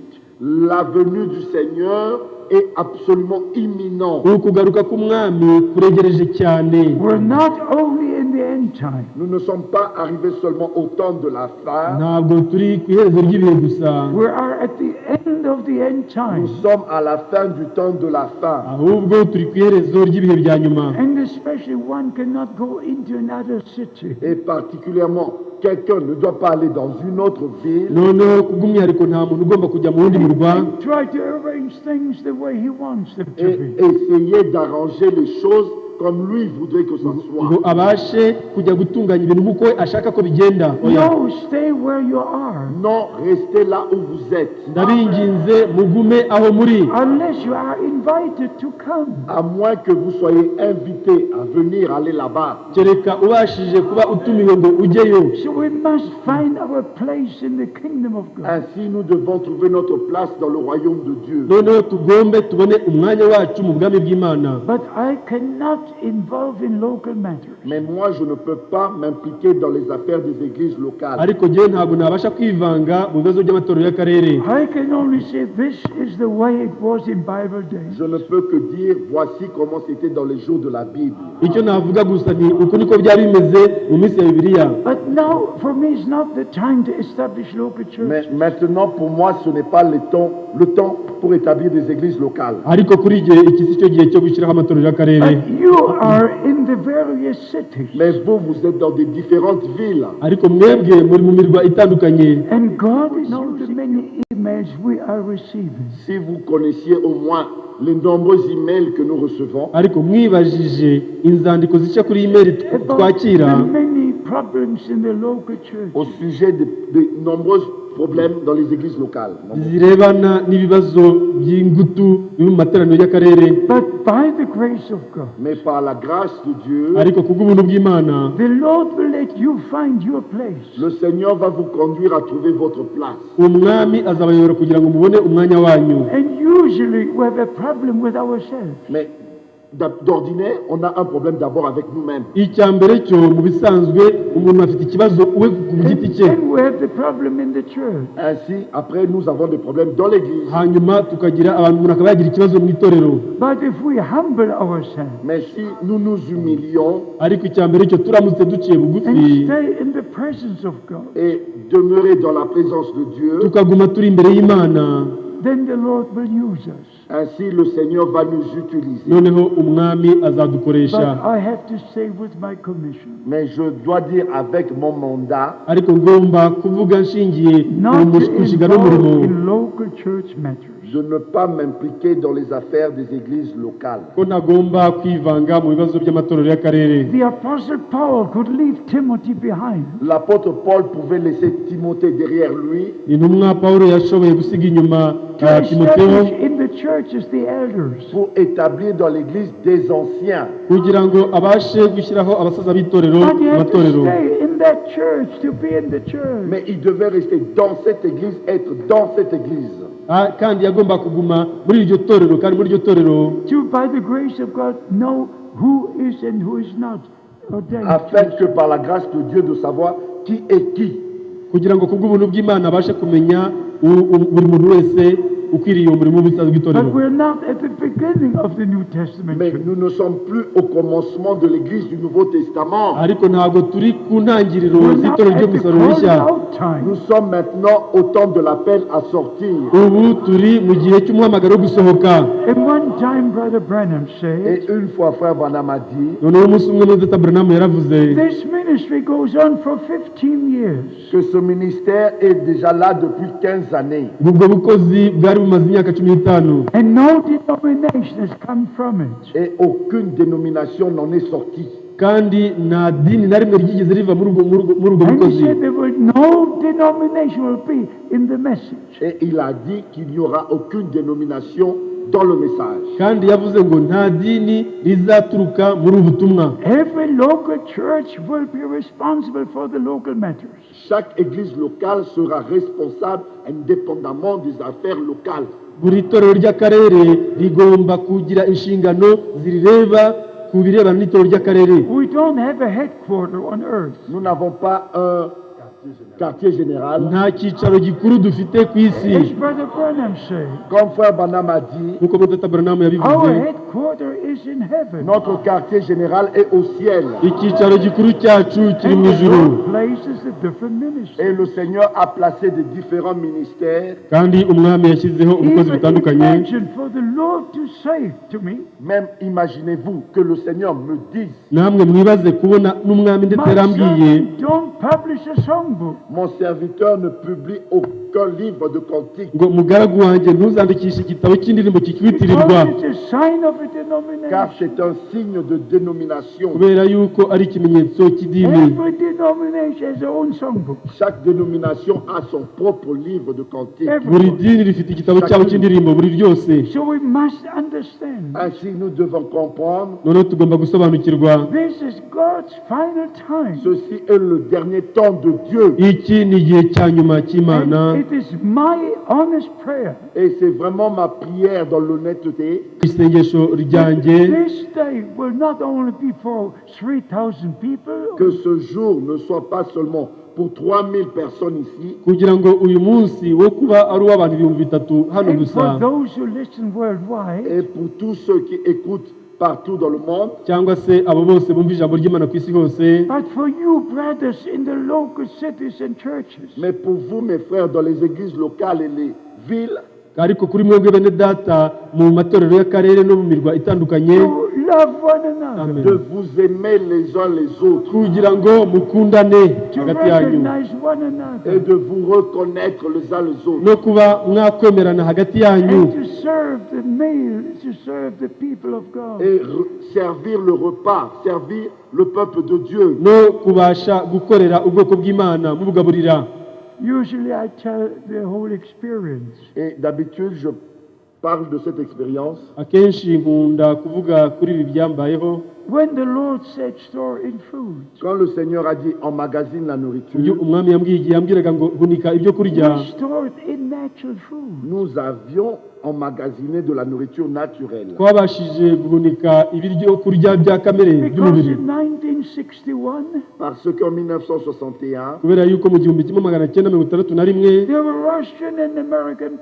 Speaker 2: La venue du Seigneur est absolument imminente.
Speaker 3: ukugaruka k'umwami kuregereje cyane.
Speaker 1: We're not only in the end time,
Speaker 2: Nous ne sommes pas arrivés seulement au temps de la fin,
Speaker 3: ntabwo turi ku iherezo ry'ibihe gusa,
Speaker 1: we are at the end of the end time.
Speaker 2: nous sommes à la fin du temps de la fin.
Speaker 3: ahubwo turi ku iherezo ry'ibihe bya nyuma.
Speaker 1: And especially one cannot go into another city
Speaker 2: Et particulièrement, quelqu'un ne doit pas aller dans une autre ville
Speaker 3: noneho kubw'umwihariko nta muntu ugomba kujya mu wundi murwa
Speaker 1: and try to arrange things the way he wants them to
Speaker 2: et
Speaker 1: be.
Speaker 2: essayer d'arranger les choses comme lui voudrait que ça
Speaker 3: ngo
Speaker 2: soit.
Speaker 3: abashe kujya gutunganya ibintu nk'uko ashaka ko bigenda. Oya.
Speaker 1: No, stay where you are.
Speaker 2: Non, restez là où vous êtes.
Speaker 3: ndabinginze mugume aho muri,
Speaker 1: Unless you are invited to come.
Speaker 2: À moins que vous soyez invité à venir aller là-bas.
Speaker 3: kereka ubashije kuba utumiwe ngo ujyeyo.
Speaker 1: So we must find our place in the kingdom of God.
Speaker 2: Ainsi, nous devons trouver notre place dans le royaume de Dieu.
Speaker 3: noneho tugombe tubone umwanya wacu mu bwami bw'Imana.
Speaker 1: But I cannot involved in local matters.
Speaker 2: Mais moi, je ne peux pas m'impliquer dans les affaires des églises locales.
Speaker 3: ariko njyewe ntabwo nabasha kwivanga mu bibazo by'amatorero y'akarere.
Speaker 1: I can only say this is the way it was in Bible days.
Speaker 2: Je ne peux que dire, voici comment c'était dans les jours de la Bible.
Speaker 3: icyo navuga gusa ni uko niko byari bimeze mu minsi ya bibiliya.
Speaker 1: But now, for me, it's not the time to establish local
Speaker 2: Mais
Speaker 1: churches.
Speaker 2: maintenant, pour moi, ce n'est pas le temps pour établir des églises locales.
Speaker 3: ariko kuri igihe iki si cyo gihe cyo gushyiraho amatorero y'akarere.
Speaker 1: But you are in the various cities.
Speaker 2: Mais vous êtes dans des différentes villes.
Speaker 3: ariko mwebwe muri mu mirwa itandukanye.
Speaker 1: And God knows the many emails we are receiving.
Speaker 2: Si vous connaissiez au moins les nombreux emails que nous recevons
Speaker 3: ariko mwibajije inzandiko zica kuri imeri
Speaker 1: About
Speaker 3: twakira
Speaker 1: the many problems in the local church.
Speaker 2: au sujet de nombreux problèmes dans les églises locales.
Speaker 3: zirebana n'ibibazo by'ingutu biri mu materaniro y'akarere.
Speaker 1: But by the grace of God,
Speaker 2: Mais par la grâce de Dieu,
Speaker 3: ariko kubw'ubuntu bw'imana
Speaker 1: the Lord will let you find your place.
Speaker 2: le Seigneur va vous conduire à trouver votre place.
Speaker 3: umwami azabayobora kugira ngo mubone umwanya wanyu.
Speaker 1: And usually we have a problem with ourselves.
Speaker 2: Mais d'ordinaire, on a un problème d'abord avec nous-mêmes.
Speaker 3: icya mbere cyo mu bisanzwe umuntu afite ikibazo we ku giti cye,
Speaker 1: Then we have the problem in the church.
Speaker 2: Ainsi, après, nous avons des problèmes dans l'église.
Speaker 3: hanyuma tukagira abantu umuntu akaba yagira ikibazo mu itorero.
Speaker 1: But if we humble ourselves
Speaker 2: Mais si nous nous humilions
Speaker 3: ariko icya mbere cyo turamutse duciye
Speaker 1: and
Speaker 3: bugufi
Speaker 1: stay in the presence of God,
Speaker 2: et demeurer dans la présence de Dieu,
Speaker 3: tukaguma turi imbere y'imana,
Speaker 1: then the Lord will use us.
Speaker 2: ainsi le Seigneur va nous utiliser.
Speaker 3: noneho umwami
Speaker 1: But
Speaker 3: azadukoresha.
Speaker 1: I have to say with my commission,
Speaker 2: Mais je dois dire avec mon mandat,
Speaker 3: ariko ngomba kuvuga nshingiye
Speaker 1: not
Speaker 3: ku
Speaker 1: to
Speaker 3: nshingano
Speaker 1: involve
Speaker 3: y'umurimo
Speaker 1: in local church matters.
Speaker 2: de ne pas m'impliquer dans les affaires des églises locales.
Speaker 3: ko ntagomba kwivanga mu bibazo by'amatorero y'akarere.
Speaker 1: The Apostle Paul could leave Timothy behind.
Speaker 2: L'apôtre Paul pouvait laisser Timothée derrière lui
Speaker 3: intumwa pawulo yashoboye gusiga inyuma
Speaker 1: To
Speaker 3: timoteyo
Speaker 1: establish in the churches the elders.
Speaker 2: pour établir dans l'église des anciens.
Speaker 3: kugira ngo abashe gushyiraho abasaza b'itorero
Speaker 1: But he
Speaker 3: mu
Speaker 1: had to
Speaker 3: matorero.
Speaker 1: stay in that church to be in the church.
Speaker 2: Mais il devait rester dans cette église, être dans cette église.
Speaker 3: Kandi yagomba kuguma muri iryo torero, kandi muri iryo torero
Speaker 1: To, by the grace of God, know who is and who is not ordained.
Speaker 2: Afin que par la grâce de Dieu de savoir qui est qui.
Speaker 3: kugira ngo kubw'ubuntu bw'imana abashe kumenya buri muntu wese ukwiriye umurimo w'ubusaza
Speaker 1: But
Speaker 3: bw'itorero.
Speaker 1: we're not at the beginning of the New Testament
Speaker 2: Mais
Speaker 1: church.
Speaker 2: nous ne sommes plus au commencement de l'église du Nouveau Testament.
Speaker 3: ariko ntabwo turi ku ntangiriro
Speaker 1: We're not
Speaker 3: z'itorero ryo
Speaker 1: at
Speaker 3: mu
Speaker 1: the
Speaker 3: isaro rishya.
Speaker 1: calling out time.
Speaker 2: Nous sommes maintenant au temps de l'appel à sortir.
Speaker 3: ubu turi mu gihe cy'umuhamagaro wo gusohoka.
Speaker 1: And one time, Brother Branham said,
Speaker 2: Et une fois, frère Branham a dit
Speaker 3: noneho umunsi umwe Dr. Branham yaravuze
Speaker 1: this ministry goes on for 15 years.
Speaker 2: que ce ministère est déjà là depuis 15 années.
Speaker 3: ubwo bukozi bwari bumaze imyaka 15,
Speaker 1: And no denomination has come from it.
Speaker 2: Et aucune dénomination n'en est sortie.
Speaker 3: kandi nta dini na rimwe ryigeze riva muri ubwo
Speaker 1: And he
Speaker 3: bukozi.
Speaker 1: said there will no denomination will be in the message.
Speaker 2: Et il a dit qu'il n'y aura aucune dénomination dans le message.
Speaker 3: kandi yavuze ngo nta dini rizaturuka muri ubu butumwa.
Speaker 1: Every local church will be responsible for the local matters.
Speaker 2: Chaque église locale sera responsable indépendamment des affaires locales.
Speaker 3: buri torero ry'akarere rigomba kugira inshingano zirireba ku birebana n'itorero ry'akarere.
Speaker 1: We don't have a headquarter on earth.
Speaker 2: Nous n'avons pas un quartier général.
Speaker 3: nta cyicaro gikuru dufite ku isi.
Speaker 1: As Brother Branham said,
Speaker 2: Comme frère Branham a dit,
Speaker 3: nk'uko Dr. Branham
Speaker 1: our
Speaker 3: yabivuze,
Speaker 1: headquarter is in heaven.
Speaker 2: notre quartier général est au ciel.
Speaker 3: icyicaro gikuru cyacu kiri
Speaker 1: And
Speaker 3: mu
Speaker 1: the
Speaker 3: ijuru.
Speaker 1: Lord places the different ministries.
Speaker 2: Et le Seigneur a placé des différents ministères.
Speaker 3: kandi umwami yashyizeho ubukozi
Speaker 1: Even
Speaker 3: butandukanye.
Speaker 1: imagine for the Lord to say to me,
Speaker 2: Même imaginez-vous que le Seigneur me dise,
Speaker 3: namwe mwibaze kubona n'umwami ndetse
Speaker 1: my
Speaker 3: yarambwiye
Speaker 1: son, don't publish a songbook.
Speaker 2: mon serviteur ne publie aucun livre de cantique,
Speaker 3: ngo mugaragu wanjye ntuzandikishe igitabo cy'indirimbo kikwitirirwa,
Speaker 1: Because it's a sign of a
Speaker 2: car
Speaker 1: denomination.
Speaker 2: c'est un signe de dénomination.
Speaker 3: kubera yuko ari ikimenyetso cy'idini.
Speaker 1: Every denomination has their own songbook.
Speaker 2: Chaque dénomination a son propre livre de cantique.
Speaker 3: buri
Speaker 1: Everyone.
Speaker 3: dini rifite igitabo cyabo cy'indirimbo buri ryose.
Speaker 1: So we must understand
Speaker 2: Ainsi, nous devons comprendre,
Speaker 3: noneho tugomba gusobanukirwa
Speaker 1: this is God's final time.
Speaker 2: ceci est le dernier temps de Dieu.
Speaker 3: iki ni igihe cya nyuma cy'imana,
Speaker 1: And It is my honest prayer.
Speaker 2: Et c'est vraiment ma prière dans l'honnêteté
Speaker 3: isengesho ryanjye
Speaker 1: This day will not only be for 3,000 people,
Speaker 2: que ce jour ne soit pas seulement pour 3000 personnes ici,
Speaker 3: kugira ngo uyu munsi wo kuba ari uw'abantu 3,000 hano
Speaker 1: and
Speaker 3: gusa
Speaker 1: for those who listen worldwide,
Speaker 2: et pour tous ceux qui écoutent partout dans le monde,
Speaker 3: cyangwa se abo bose bumva ijambo ry'Imana ku isi hose,
Speaker 1: but for you, brothers, in the local cities and churches.
Speaker 2: mais pour vous, mes frères, dans les églises locales et les villes,
Speaker 3: ariko kuri mwebwe bene data mu matorero y'akarere no mu mirwa itandukanye,
Speaker 1: To love one another,
Speaker 3: Amen.
Speaker 2: de vous aimer les uns les autres
Speaker 3: kugira ngo mukundane
Speaker 1: to
Speaker 3: hagati yanyu
Speaker 1: recognize one
Speaker 2: et
Speaker 1: another,
Speaker 2: de vous reconnaître les uns les autres
Speaker 3: no kuba mwakwemerana hagati yanyu
Speaker 1: and to serve the meal, to serve the people of God.
Speaker 2: et servir le repas, servir le peuple de Dieu.
Speaker 3: no kubasha gukorera ubwoko bw'Imana mubugaburira.
Speaker 1: Usually I tell the whole experience.
Speaker 2: Et d'habitude, je parle de cette expérience.
Speaker 3: Akenshi nkunda kuvuga kuri ibi byambayeho.
Speaker 1: When the Lord said store in food,
Speaker 2: Quand le Seigneur a dit emmagasine la
Speaker 3: Iyo
Speaker 2: nourriture,
Speaker 3: umwami yambwiye igihe yambwiraga ngo hunika ibyo kurya,
Speaker 1: we stored in natural food.
Speaker 2: nous avions emmagasiné de la nourriture naturelle.
Speaker 3: twabashije guhunika ibiryo kurya bya kamere
Speaker 1: Because
Speaker 3: by'umubiri,
Speaker 1: in 1961,
Speaker 2: Parce qu'en 1961,
Speaker 3: kubera yuko mu 1961
Speaker 1: there were Russian and American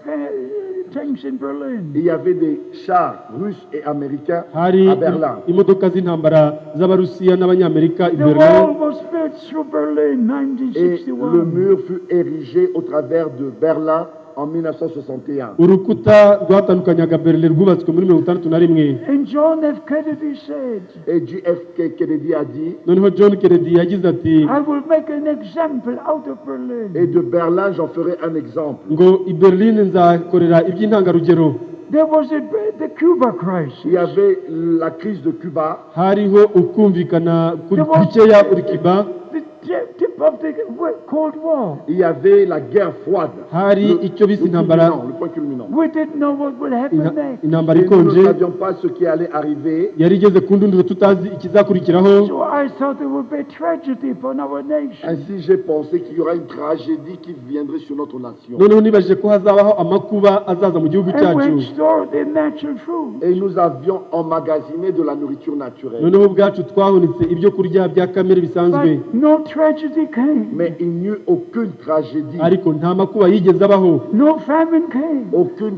Speaker 1: tanks in Berlin.
Speaker 2: il y avait des chars russes et américains
Speaker 3: hari
Speaker 2: à Berlin.
Speaker 3: imodoka z'intambara z'abarusiya n'abanyamerika i
Speaker 1: The wall
Speaker 3: Berlin,
Speaker 1: was built through Berlin,
Speaker 2: Et le
Speaker 1: 1961.
Speaker 2: mur fut érigé au travers de Berlin en 1961.
Speaker 3: urukuta rwatandukanyaga Berlin rwubatswe muri 1961.
Speaker 1: And John F. Kennedy said,
Speaker 2: Et JFK Kennedy a dit,
Speaker 3: noneho John Kennedy yagize ati
Speaker 1: I will make an example out of Berlin.
Speaker 2: et de Berlin j'en ferai un exemple.
Speaker 3: ngo i Berlin nzakorera iby'intangarugero.
Speaker 1: There was the Cuba
Speaker 2: Il
Speaker 1: crisis.
Speaker 2: y avait la crise de Cuba,
Speaker 3: hariho ukumvikana kukeya uri Cuba,
Speaker 1: The tip of the Cold War.
Speaker 2: il y avait la guerre froide.
Speaker 3: hari icyo bise intambara,
Speaker 2: Le point culminant.
Speaker 1: We didn't know what would happen next.
Speaker 3: intambara
Speaker 2: Et nous ne
Speaker 3: ikonje
Speaker 2: savions pas ce qui allait arriver.
Speaker 3: yari igeze ku ndunduro tutazi ikizakurikiraho.
Speaker 1: So I thought there would be a tragedy upon our nation.
Speaker 2: Ainsi, j'ai pensé qu'il y aura une tragédie qui viendrait sur notre nation.
Speaker 3: noneho nibajije ko hazabaho amakuba azaza mu gihugu
Speaker 1: And we
Speaker 3: cyacu,
Speaker 1: stored the natural food.
Speaker 2: Et nous avions emmagasiné de la nourriture naturelle.
Speaker 3: noneho ubwacu twahunitse ibyo kurya bya kamere bisanzwe,
Speaker 1: But no tragedy came.
Speaker 2: Mais il n'y eut aucune tragédie,
Speaker 3: ariko nta makuba yigeze abaho,
Speaker 1: No famine came.
Speaker 2: aucune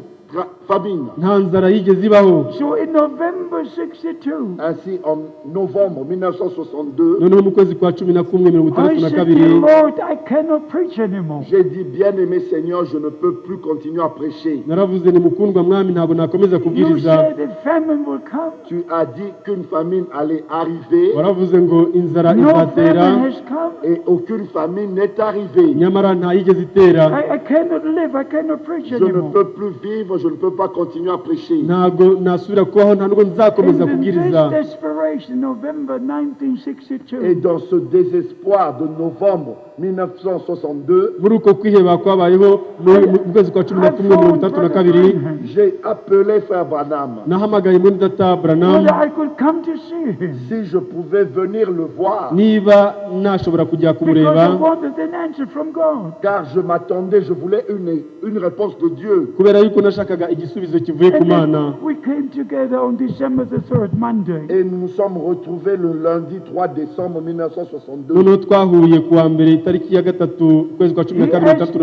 Speaker 2: famine.
Speaker 3: nta nzara yigeze ibaho.
Speaker 1: So in November 62,
Speaker 2: Ainsi, en novembre 1962,
Speaker 3: noneho mu kwezi kwa 11
Speaker 1: I said, Dear
Speaker 3: 1962
Speaker 1: Lord, I cannot preach anymore.
Speaker 2: j'ai dit, bien-aimé Seigneur, je ne peux plus continuer à prêcher.
Speaker 3: naravuze ni mukundwa mwami, ntabwo nakomeza
Speaker 1: You
Speaker 3: kubwiriza.
Speaker 1: said that famine will come.
Speaker 2: Tu as dit qu'une famine allait arriver
Speaker 3: waravuze ngo inzara
Speaker 1: No
Speaker 3: izatera,
Speaker 1: famine has come.
Speaker 2: et aucune famine n'est arrivée.
Speaker 3: nyamara nta yigeze itera.
Speaker 1: I cannot live. I cannot preach
Speaker 2: Je ne
Speaker 1: anymore.
Speaker 2: peux plus vivre, je ne peux pas continuer à prêcher.
Speaker 3: ntabwo nasubira kubaho, nta nubwo nzakomeza
Speaker 1: And in
Speaker 3: kubwiriza.
Speaker 1: this desperation, November
Speaker 2: Et
Speaker 1: 1962,
Speaker 2: dans ce désespoir de novembre 1962,
Speaker 3: muri uko kwiheba kwabayeho mu kwezi kwa 11
Speaker 2: j'ai appelé Frère Branham.
Speaker 3: nahamagaye muri data Branham
Speaker 1: whether I could come to see him.
Speaker 2: Si je pouvais venir le voir,
Speaker 3: niba nashobora kujya
Speaker 1: Because I
Speaker 3: kumureba,
Speaker 1: wanted an answer from God.
Speaker 2: car je m'attendais, je voulais une réponse de Dieu.
Speaker 3: kubera yuko nashakaga igisubizo kivuye ku
Speaker 1: And
Speaker 3: Mana.
Speaker 1: then we came together on December the 3rd, Monday.
Speaker 2: Et nous nous sommes retrouvés le lundi 3 décembre 1962.
Speaker 3: noneho twahuye ku wa mbere itariki ya gatatu ukwezi kwa
Speaker 1: He asked me
Speaker 3: 12
Speaker 1: to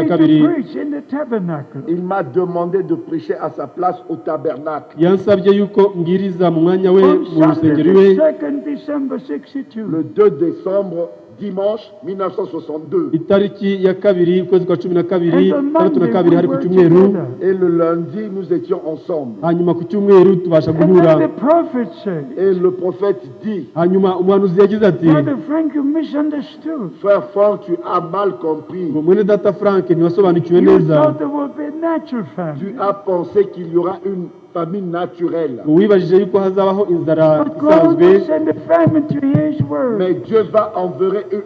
Speaker 1: preach in the tabernacle.
Speaker 2: Il m'a demandé de prêcher à sa place au tabernacle.
Speaker 3: yansabye yuko mbwiriza mu mwanya we
Speaker 1: On
Speaker 3: mu
Speaker 1: Sunday,
Speaker 3: rusengero
Speaker 1: the
Speaker 3: iwe
Speaker 1: 2nd December 62.
Speaker 2: Le 2 décembre, dimanche 1962.
Speaker 3: itariki ya kabiri ukwezi kwa 12
Speaker 1: And on Monday, we
Speaker 3: hari ku
Speaker 1: were
Speaker 3: cyumweru,
Speaker 1: together.
Speaker 2: Et le lundi, nous étions ensemble.
Speaker 3: hanyuma ku cyumweru tubasha
Speaker 1: And then
Speaker 3: guhura.
Speaker 1: the prophet said,
Speaker 2: Et le prophète dit,
Speaker 3: hanyuma umuhanuzi yagize ati,
Speaker 1: Brother Frank, you misunderstood.
Speaker 2: Frère Franck, tu as mal compris.
Speaker 3: ngo mwene data Frank ntiwasobanukiwe
Speaker 1: You
Speaker 3: neza,
Speaker 1: thought there would be a natural
Speaker 2: Tu
Speaker 1: famine.
Speaker 2: as pensé qu'il y aura une famine naturelle.
Speaker 3: wibajije yuko hazabaho inzara
Speaker 1: But God
Speaker 3: isanzwe,
Speaker 1: will send a famine to His word.
Speaker 2: Mais Dieu va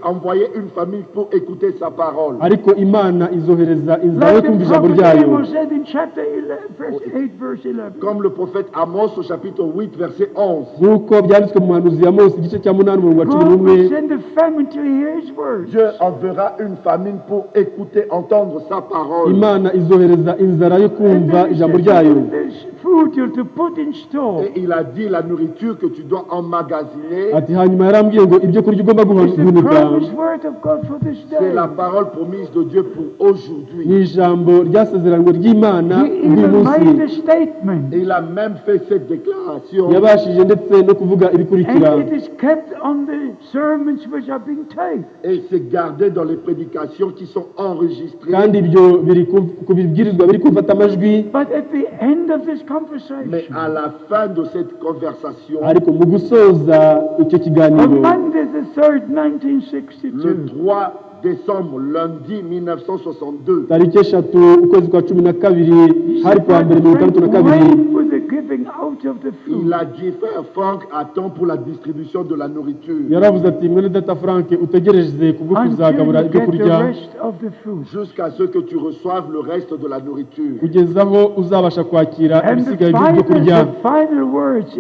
Speaker 2: envoyer une famille pour écouter sa parole.
Speaker 3: ariko imana izohereza inzara yo
Speaker 1: Like
Speaker 3: kumva
Speaker 1: the
Speaker 3: ijambo
Speaker 1: prophet
Speaker 3: ryayo,
Speaker 1: Amos said in chapter 11, verse 8, verse 11.
Speaker 2: Comme le prophète Amos au chapitre 8, verset 11.
Speaker 3: nk'uko byanditswe mu muhanuzi ya Mose igice cya 8 umurongo wa
Speaker 1: God
Speaker 3: 11.
Speaker 1: will send a famine to hear His word.
Speaker 2: Dieu enverra une famine pour écouter, entendre sa parole.
Speaker 3: imana izohereza inzara yo
Speaker 1: And
Speaker 3: kumva
Speaker 1: then He
Speaker 3: ijambo
Speaker 1: said,
Speaker 3: ryayo.
Speaker 1: there's food you're to put in store.
Speaker 2: Et il a dit la nourriture que tu dois emmagasiner,
Speaker 3: ati hanyuma yarambwiye ngo ibyo kurya ugomba
Speaker 1: It's the
Speaker 3: guhunika
Speaker 1: promised word of God for this
Speaker 2: c'est
Speaker 1: day.
Speaker 2: la parole promise de Dieu pour aujourd'hui.
Speaker 3: ni ijambo ryasezeranywe ry'imana
Speaker 1: He
Speaker 3: uyu
Speaker 1: even
Speaker 3: munsi.
Speaker 1: made a statement.
Speaker 2: Et il a même fait cette déclaration.
Speaker 3: yabashije ndetse no kuvuga ibikurikira,
Speaker 1: And it is kept on the sermons which are being taped.
Speaker 2: Et c'est gardé dans les prédications qui sont enregistrées.
Speaker 3: kandi ibyo biri ku bibwirizwa biri gufata amajwi.
Speaker 1: But at the end of this
Speaker 2: Mais
Speaker 1: conversation,
Speaker 2: à la fin de cette conversation,
Speaker 3: ariko mu gusoza icyo
Speaker 1: on
Speaker 3: kiganiro,
Speaker 1: Monday the 3rd,
Speaker 2: le
Speaker 1: 1962,
Speaker 2: 3 décembre, lundi 1962,
Speaker 3: tariki 3 ukwezi kwa 12 hari kuwa mbere 1962,
Speaker 1: wait for the giving out of the
Speaker 2: il
Speaker 1: food.
Speaker 2: a dit, frère Franck, attends pour la distribution de la nourriture.
Speaker 3: yaravuze ati mwene data Frank utegereze kubwo
Speaker 1: Until
Speaker 3: kuzagabura
Speaker 1: you
Speaker 3: ibyo
Speaker 1: get the
Speaker 3: kurya
Speaker 1: rest of the food.
Speaker 2: Jusqu'à ce que tu reçoives le reste de la nourriture.
Speaker 3: kugeza aho uzabasha kwakira
Speaker 1: And the
Speaker 3: ibisigaye by'ibyo kurya.
Speaker 1: final words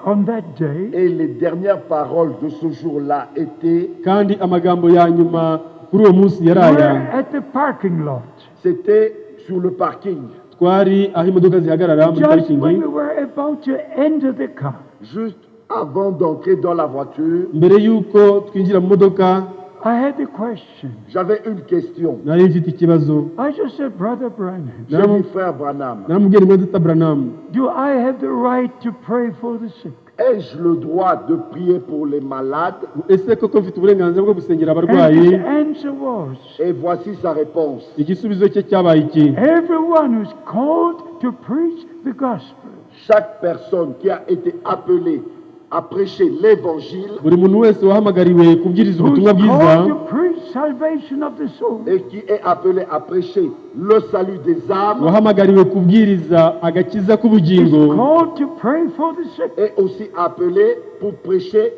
Speaker 1: on that day
Speaker 2: Et les dernières paroles de ce jour-là étaient,
Speaker 3: kandi amagambo ya nyuma kuri uwo munsi yari
Speaker 1: were
Speaker 3: aya.
Speaker 1: at the parking lot.
Speaker 2: c'était sur le parking,
Speaker 3: twari aho imodoka zihagarara muri
Speaker 1: Just
Speaker 3: parikingi,
Speaker 1: when we were about to enter the car,
Speaker 2: juste avant d'entrer dans la voiture.
Speaker 3: mbere y'uko twinjira mu modoka
Speaker 1: I had a question.
Speaker 2: J'avais une question.
Speaker 3: nari mfite ikibazo.
Speaker 1: I just said, Brother Branham,
Speaker 2: J'ai dit, frère Branham,
Speaker 3: naramubwiye ni mwene data Branham,
Speaker 1: do I have the right to pray for the sick?
Speaker 2: ai-je le droit de prier pour les malades?
Speaker 3: ese koko mfite uburenganzira bwo gusengera
Speaker 1: And
Speaker 3: abarwayi?
Speaker 1: his answer was,
Speaker 2: Et voici sa réponse.
Speaker 3: igisubizo cye cyabaye iki?
Speaker 1: everyone who's called to preach the gospel
Speaker 2: Chaque personne qui a été appelée à prêcher l'évangile
Speaker 3: buri muntu wese wahamagariwe kubwiriza
Speaker 1: who's
Speaker 3: ubutumwa bwiza
Speaker 1: called to preach salvation of the soul
Speaker 2: et qui est appelé à prêcher le salut des âmes
Speaker 3: wahamagariwe kubwiriza agakiza
Speaker 1: is
Speaker 3: k'ubugingo
Speaker 1: called to pray for the sick.
Speaker 2: est aussi appelé pour prêcher,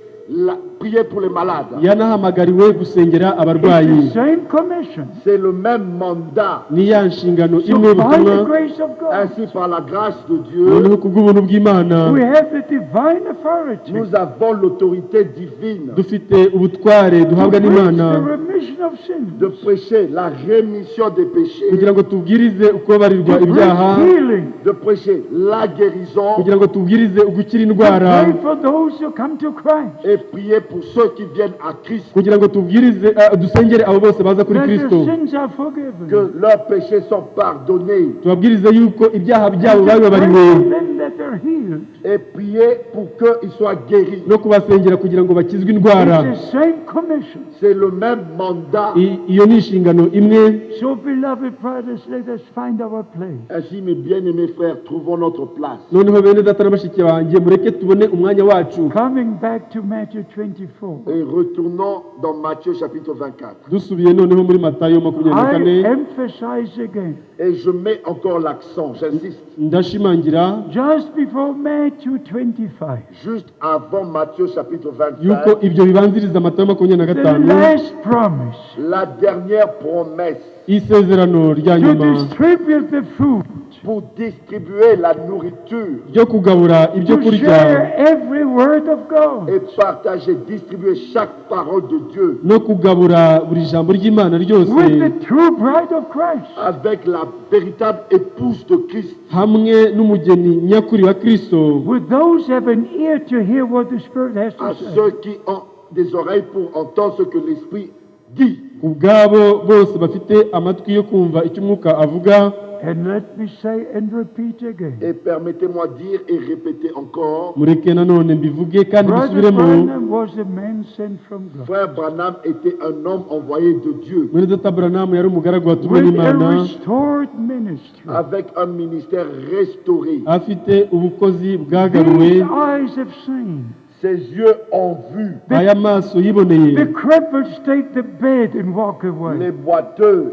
Speaker 2: prier pour les malades.
Speaker 3: yanahamagariwe gusengera
Speaker 1: It's the
Speaker 3: abarwayi.
Speaker 1: same commission.
Speaker 2: C'est le même mandat.
Speaker 3: ni ya nshingano
Speaker 1: So
Speaker 3: imwe
Speaker 1: by
Speaker 3: y'ubutumwa.
Speaker 1: the grace of God,
Speaker 2: Ainsi, par la grâce de Dieu,
Speaker 3: noneho kubw'ubuntu bw'imana
Speaker 1: we have the divine authority to
Speaker 2: nous avons l'autorité divine
Speaker 3: dufite ubutware duhabwa
Speaker 1: preach
Speaker 3: n'imana
Speaker 1: the remission of sins,
Speaker 2: de prêcher la rémission des péchés,
Speaker 3: kugira ngo tubwirize ukubabarirwa
Speaker 1: to
Speaker 3: ibyaha,
Speaker 1: preach healing,
Speaker 2: de prêcher la guérison
Speaker 3: kugira ngo tubwirize ugukira
Speaker 1: to
Speaker 3: indwara,
Speaker 1: pray for those who come to Christ,
Speaker 2: et prier pour ceux qui viennent à Christ,
Speaker 3: kugira ngo tubwirize dusengere abo bose baza kuri
Speaker 1: that
Speaker 3: Kristo,
Speaker 1: their sins are forgiven.
Speaker 2: que leurs péchés sont pardonnés,
Speaker 3: tubabwirize yuko ibyaha byabo
Speaker 1: And to pray
Speaker 3: babibabariwe,
Speaker 1: for them that they're healed.
Speaker 2: et prier pour qu'ils soient guéris.
Speaker 3: no kubasengera kugira ngo bakizwe indwara.
Speaker 1: It's the same commission.
Speaker 2: C'est le même mandat.
Speaker 3: Iyo ni inshingano imwe.
Speaker 1: So, beloved brothers, let us find our place.
Speaker 2: Ainsi, mes bien-aimés frères, trouvons notre place.
Speaker 3: noneho bene data na bashiki banjye mureke tubone umwanya wacu,
Speaker 1: Coming back to Matthew 24,
Speaker 2: Et retournons dans Matthieu chapitre 24.
Speaker 3: dusubiye noneho muri Matayo 24.
Speaker 1: I emphasize again,
Speaker 2: Et je mets encore l'accent, j'insiste,
Speaker 3: ndashimangira
Speaker 1: just before Matthew 25,
Speaker 2: juste avant Matthieu chapitre
Speaker 3: yuko
Speaker 2: 25,
Speaker 3: ibyo bibanziriza Matayo
Speaker 1: the
Speaker 3: 25,
Speaker 1: last promise
Speaker 2: la dernière promesse
Speaker 3: isezerano rya
Speaker 1: to
Speaker 3: nyuma
Speaker 1: distribute the food,
Speaker 2: pour distribuer la nourriture
Speaker 3: ryo kugabura ibyo
Speaker 1: to
Speaker 3: kurya
Speaker 1: share every word of God,
Speaker 2: et partager, distribuer chaque parole de Dieu
Speaker 3: no kugabura buri jambo ry'Imana ryose
Speaker 1: with the true bride of Christ,
Speaker 2: avec la véritable épouse de Christ,
Speaker 3: hamwe n'umugeni nyakuri wa Kristo,
Speaker 1: with those who have an ear to hear what the Spirit has
Speaker 2: à
Speaker 1: to say.
Speaker 2: ceux qui ont des oreilles pour entendre ce que l'Esprit dit.
Speaker 3: ubwabo bose bafite amatwi yo kumva icyo umwuka avuga.
Speaker 1: And let me say and repeat again,
Speaker 2: Et permettez-moi dire et répéter encore,
Speaker 3: mureke nanone mbivuge kandi
Speaker 1: Brother
Speaker 3: bisubiremo,
Speaker 1: Branham was a man sent from God
Speaker 2: frère Branham était un homme envoyé de Dieu
Speaker 3: mwene data Branham yari umugaragu watumwe
Speaker 1: with a
Speaker 3: n'Imana,
Speaker 1: restored ministry.
Speaker 2: avec un ministère restauré.
Speaker 3: afite ubukozi bwagaruwe,
Speaker 1: These eyes have seen.
Speaker 2: Ses yeux ont vu
Speaker 3: aya maso yiboneye,
Speaker 1: The cripples take the bed and walk away.
Speaker 2: les boiteux,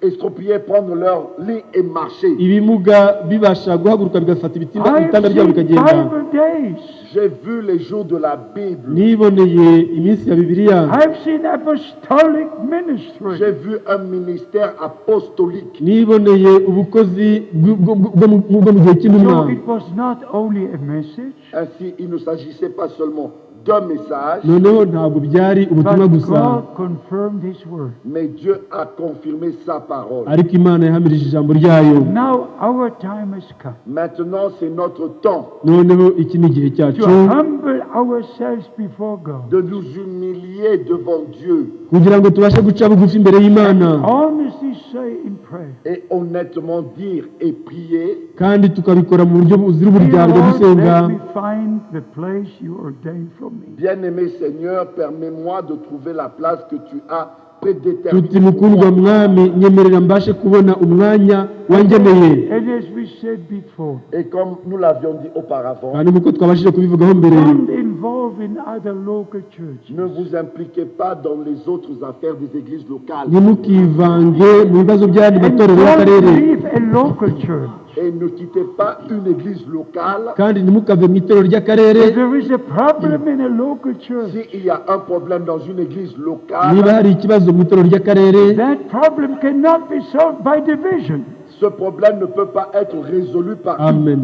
Speaker 2: estropiés prendre leur lit et marcher.
Speaker 3: ibimuga bibasha guhaguruka bigafata
Speaker 1: I have
Speaker 3: ibitanda byabo
Speaker 1: seen
Speaker 3: bikagenda.
Speaker 1: Bible days.
Speaker 2: J'ai vu les jours de la Bible.
Speaker 3: niboneye iminsi ya bibiliya,
Speaker 1: I've seen apostolic ministry.
Speaker 2: J'ai vu un ministère apostolique.
Speaker 3: niboneye ubukozi bwo mu gihe cy'intumwa.
Speaker 1: So it was not only a message,
Speaker 2: Ainsi, il ne s'agissait pas seulement d'un message,
Speaker 3: noneho ntabwo byari ubutumwa
Speaker 1: but
Speaker 3: gusa,
Speaker 1: God confirmed His word.
Speaker 2: mais Dieu a confirmé sa parole.
Speaker 3: ariko Imana yahamirije ijambo ryayo.
Speaker 1: Now our time has come
Speaker 2: Maintenant, c'est notre temps
Speaker 3: noneho iki ni igihe cyacu
Speaker 1: to humble ourselves before God.
Speaker 2: de nous humilier devant Dieu
Speaker 3: kugira ngo tubashe guca bugufi imbere y'Imana,
Speaker 1: Honestly say in prayer,
Speaker 2: et honnêtement dire et prier.
Speaker 3: kandi tukabikora mu buryo buzira
Speaker 1: Dear
Speaker 3: uburyarya
Speaker 1: Lord,
Speaker 3: dusenga.
Speaker 1: let me find the place you ordained for me.
Speaker 2: Bien-aimé Seigneur, permets-moi de trouver la place que tu as
Speaker 3: tuti
Speaker 2: prédéterminée.
Speaker 3: mukundwa mwami, nyemerera mbashe kubona umwanya wangeneye.
Speaker 1: And as we said before,
Speaker 2: Et comme nous l'avions dit auparavant,
Speaker 3: kandi nk'uko twabashije kubivugaho mbere,
Speaker 1: don't involve in other local churches.
Speaker 2: ne vous impliquez pas dans les autres affaires des églises locales
Speaker 3: ntimukivange mu bibazo by'ayandi
Speaker 1: And
Speaker 3: matorero
Speaker 1: don't
Speaker 3: y'akarere,
Speaker 1: leave a local church.
Speaker 2: et ne quittez pas une église locale.
Speaker 3: kandi ntimukave mu itorero ry'akarere.
Speaker 1: If there is a problem in a local church,
Speaker 2: S'il y a un problème dans une église locale,
Speaker 3: niba hari ikibazo mu itorero ry'akarere,
Speaker 1: that problem cannot be solved by division.
Speaker 2: ce problème ne peut pas être résolu par une
Speaker 3: amen,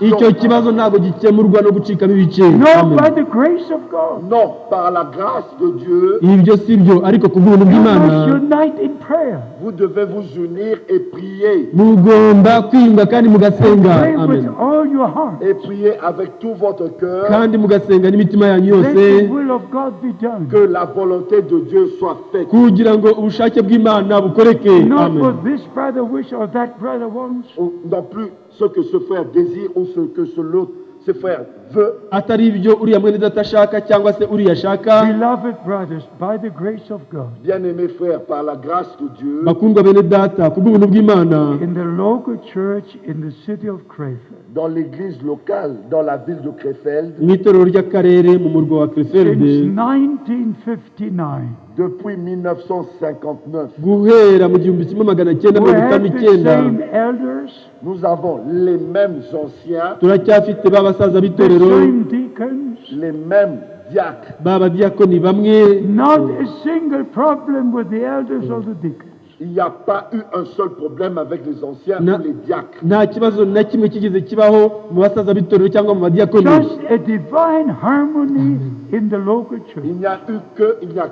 Speaker 3: icyo
Speaker 2: division.
Speaker 3: kibazo ntabwo gikemurwa no gucikamo ibice.
Speaker 1: No,
Speaker 3: Amen.
Speaker 1: by the grace of God.
Speaker 2: Non, par la grâce de Dieu,
Speaker 3: ibyo si byo, ariko ku bw'ubuntu
Speaker 1: You
Speaker 3: bw'Imana
Speaker 1: must unite in prayer.
Speaker 2: vous devez vous unir et prier.
Speaker 3: mugomba kwiyunga kandi mugasenga.
Speaker 1: Pray with
Speaker 3: Amen.
Speaker 1: all your heart.
Speaker 2: Et prier avec tout votre cœur
Speaker 3: kandi mugasenga n'imitima yanyu
Speaker 1: Let
Speaker 3: yose,
Speaker 1: the will of God be done.
Speaker 2: que la volonté de Dieu soit faite.
Speaker 3: kugira ngo ubushake bw'Imana bukoreke.
Speaker 1: Not
Speaker 3: Amen.
Speaker 1: what this brother wish or that brother wants.
Speaker 2: Ou non plus ce que ce frère désire ou ce que ce frère veut,
Speaker 3: atari ibyo uriya mwene data ashaka cyangwa se uriya ashaka.
Speaker 1: Beloved brothers, by the grace of God,
Speaker 2: bien-aimés frères, par la grâce de Dieu,
Speaker 3: bakundwa bene data, ku bw'ubuntu bw'Imana,
Speaker 1: in the local church in the city of Krefeld,
Speaker 2: dans l'église locale, dans la ville de Krefeld,
Speaker 3: mu itorero ry'akarere mu murwa wa Krefeld,
Speaker 1: since 1959,
Speaker 2: depuis 1959,
Speaker 3: guhera mu 1959,
Speaker 1: we have the same elders,
Speaker 2: nous avons les mêmes anciens,
Speaker 3: turacyafite ba basaza
Speaker 1: the
Speaker 3: b'itorero,
Speaker 1: same deacons,
Speaker 2: les mêmes diacres.
Speaker 3: ba badiyakoni bamwe.
Speaker 1: not a single problem with the elders or the deacons.
Speaker 2: Il n'y a pas eu un seul problème avec les anciens
Speaker 3: Na-
Speaker 2: ou les diacres.
Speaker 3: nta kibazo na kimwe kigeze kibaho mu basaza b'itorero cyangwa mu badiyakoni.
Speaker 1: Just a divine harmony in the local church.
Speaker 2: Il n'y a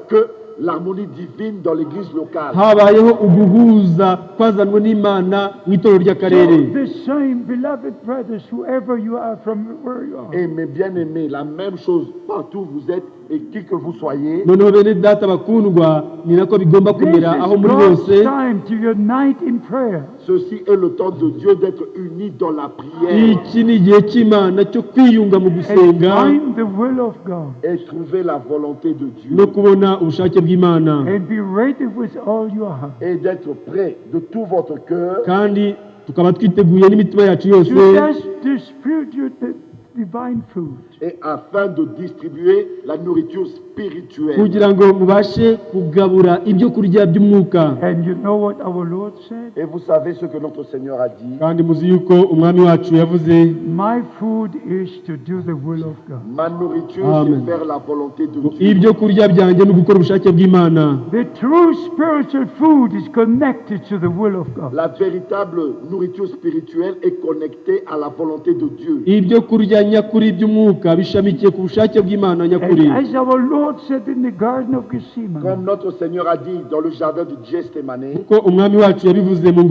Speaker 2: que l'harmonie divine dans l'église locale.
Speaker 3: habayeho uguhuza kwazanwe n'Imana mu itorero
Speaker 1: So
Speaker 3: ry'akarere.
Speaker 1: the same, beloved brothers, whoever you are, from where you are,
Speaker 2: Et mes bien-aimés, la même chose partout où vous êtes et qui que vous soyez,
Speaker 3: noneho bene data bakundwa, ni nako bigomba
Speaker 1: this
Speaker 3: kumera aho
Speaker 1: is
Speaker 3: muri
Speaker 1: God's
Speaker 3: hose.
Speaker 1: time to unite in prayer.
Speaker 2: ceci est le temps de Dieu d'être unis dans la prière
Speaker 3: iki ni igihe cy'Imana cyo kwiyunga mu
Speaker 1: And
Speaker 3: gusenga
Speaker 1: find the will of God.
Speaker 2: et trouver la volonté de Dieu
Speaker 3: no kubona ubushake bw'Imana,
Speaker 1: And be ready with all your heart.
Speaker 2: et d'être prêt de tout votre cœur
Speaker 3: kandi tukaba twiteguye n'imitima yacu yose
Speaker 1: To just distribute the divine food.
Speaker 2: et afin de distribuer la nourriture spirituelle.
Speaker 3: kugira ngo mubashe kugabura ibyo kurya by'umwuka.
Speaker 1: And you know what our Lord said?
Speaker 2: Et vous savez ce que notre Seigneur a dit.
Speaker 3: kandi muzi yuko umwami wacu yavuze,
Speaker 1: My food is to do the will of God.
Speaker 2: Ma nourriture,
Speaker 3: Amen.
Speaker 2: c'est faire la volonté de
Speaker 3: ngo
Speaker 2: Dieu.
Speaker 3: ibyo kurya byanjye ni ugukora ubushake bw'Imana.
Speaker 1: The true spiritual food is connected to the will of God.
Speaker 2: La véritable nourriture spirituelle est connectée à la volonté de Dieu.
Speaker 3: ibyo kurya nyakuri by'umwuka bishamikiye ku bushake bw'Imana nyakuri.
Speaker 1: And as our Lord said in the Garden of Gethsemane,
Speaker 2: Comme notre Seigneur a dit dans le jardin de Gethsemane,
Speaker 3: ko umwami wacu yabivuze mu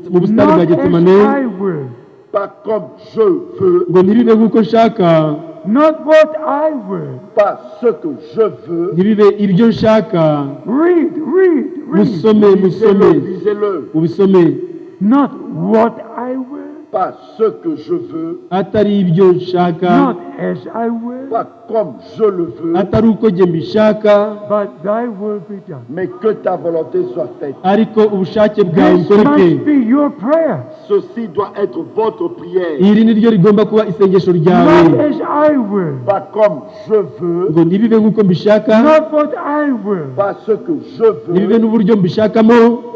Speaker 3: busitani
Speaker 1: not
Speaker 3: bwa
Speaker 1: as
Speaker 3: Getsemane,
Speaker 1: I will,
Speaker 2: pas comme je veux,
Speaker 3: ngo ntibibe nk'uko nshaka,
Speaker 1: not what I will.
Speaker 2: pas ce que je veux.
Speaker 3: ntibibe ibyo nshaka.
Speaker 1: Read.
Speaker 3: musome
Speaker 2: Lisez-le, lisez-le.
Speaker 3: ubisome.
Speaker 1: Not what I will,
Speaker 2: Pas ce que je veux,
Speaker 3: atari ibyo nshaka,
Speaker 1: not as I will,
Speaker 2: pas comme je le veux,
Speaker 3: atari uko njye mbishaka,
Speaker 1: but thy will be done.
Speaker 2: mais que ta volonté soit faite.
Speaker 3: ariko ubushake bwawe
Speaker 1: This
Speaker 3: bukoreke.
Speaker 1: must be your prayer.
Speaker 2: Ceci doit être votre prière.
Speaker 3: iri ni ryo rigomba kuba isengesho ryawe,
Speaker 1: Not as I will,
Speaker 2: Pas comme je veux,
Speaker 3: ngo ntibibe nk'uko mbishaka,
Speaker 1: not what I will,
Speaker 2: pas ce que je
Speaker 3: ntibibe
Speaker 2: veux,
Speaker 3: n'uburyo mbishakamo,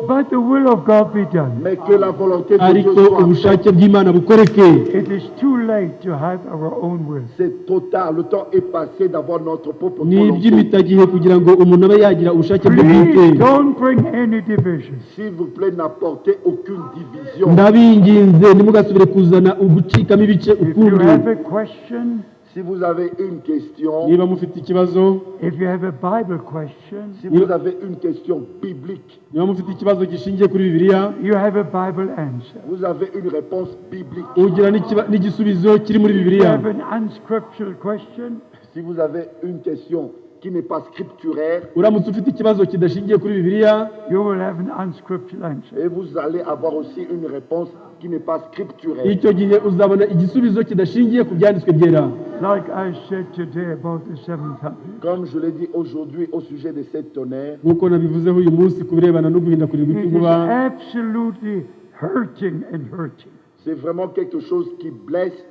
Speaker 1: but the will of God be done.
Speaker 2: mais que la volonté de Dieu
Speaker 3: ariko
Speaker 2: soit faite.
Speaker 3: ubushake bw'imana bukoreke.
Speaker 1: It is too late to have our own will.
Speaker 2: C'est trop tard, le temps est passé d'avoir notre propre
Speaker 3: Ni
Speaker 2: volonté.
Speaker 3: iby'imitagihe kugira ngo umuntu abe yagira ubushake bwe
Speaker 1: Please
Speaker 3: bwite.
Speaker 1: don't bring any division.
Speaker 2: S'il vous plaît, n'apportez aucune division.
Speaker 3: Ndabinginze ntimugasubire kuzana ugucikamo ibice
Speaker 1: If you
Speaker 3: ukundi.
Speaker 1: have a question,
Speaker 2: Si vous avez une question,
Speaker 3: Niba mufite ikibazo,
Speaker 1: if you have a Bible question,
Speaker 2: si vous avez une question biblique,
Speaker 3: niba mufite ikibazo gishingiye kuri Bibiliya,
Speaker 1: you have a Bible answer.
Speaker 2: vous avez une réponse biblique.
Speaker 3: ugira n'igisubizo kiri muri
Speaker 1: If you
Speaker 3: Bibiliya.
Speaker 1: have an unscriptural question,
Speaker 2: Si vous avez une question qui n'est pas scripturaire,
Speaker 3: Uramutse ufite ikibazo kidashingiye kuri Bibiliya,
Speaker 1: you will have an unscriptural answer.
Speaker 2: et vous allez avoir aussi une réponse qui n'est pas scripturaire.
Speaker 3: icyo gihe uzabona igisubizo kidashingiye ku byanditswe byera.
Speaker 1: Like I said today about the 700.
Speaker 2: Comme je l'ai dit aujourd'hui au sujet des 7 tonnerres,
Speaker 3: nk'uko nabivuzeho uyu munsi ku birebana no guhindagurira
Speaker 1: It is
Speaker 3: ibituguba,
Speaker 1: absolutely hurting and hurting.
Speaker 2: c'est vraiment quelque chose qui blesse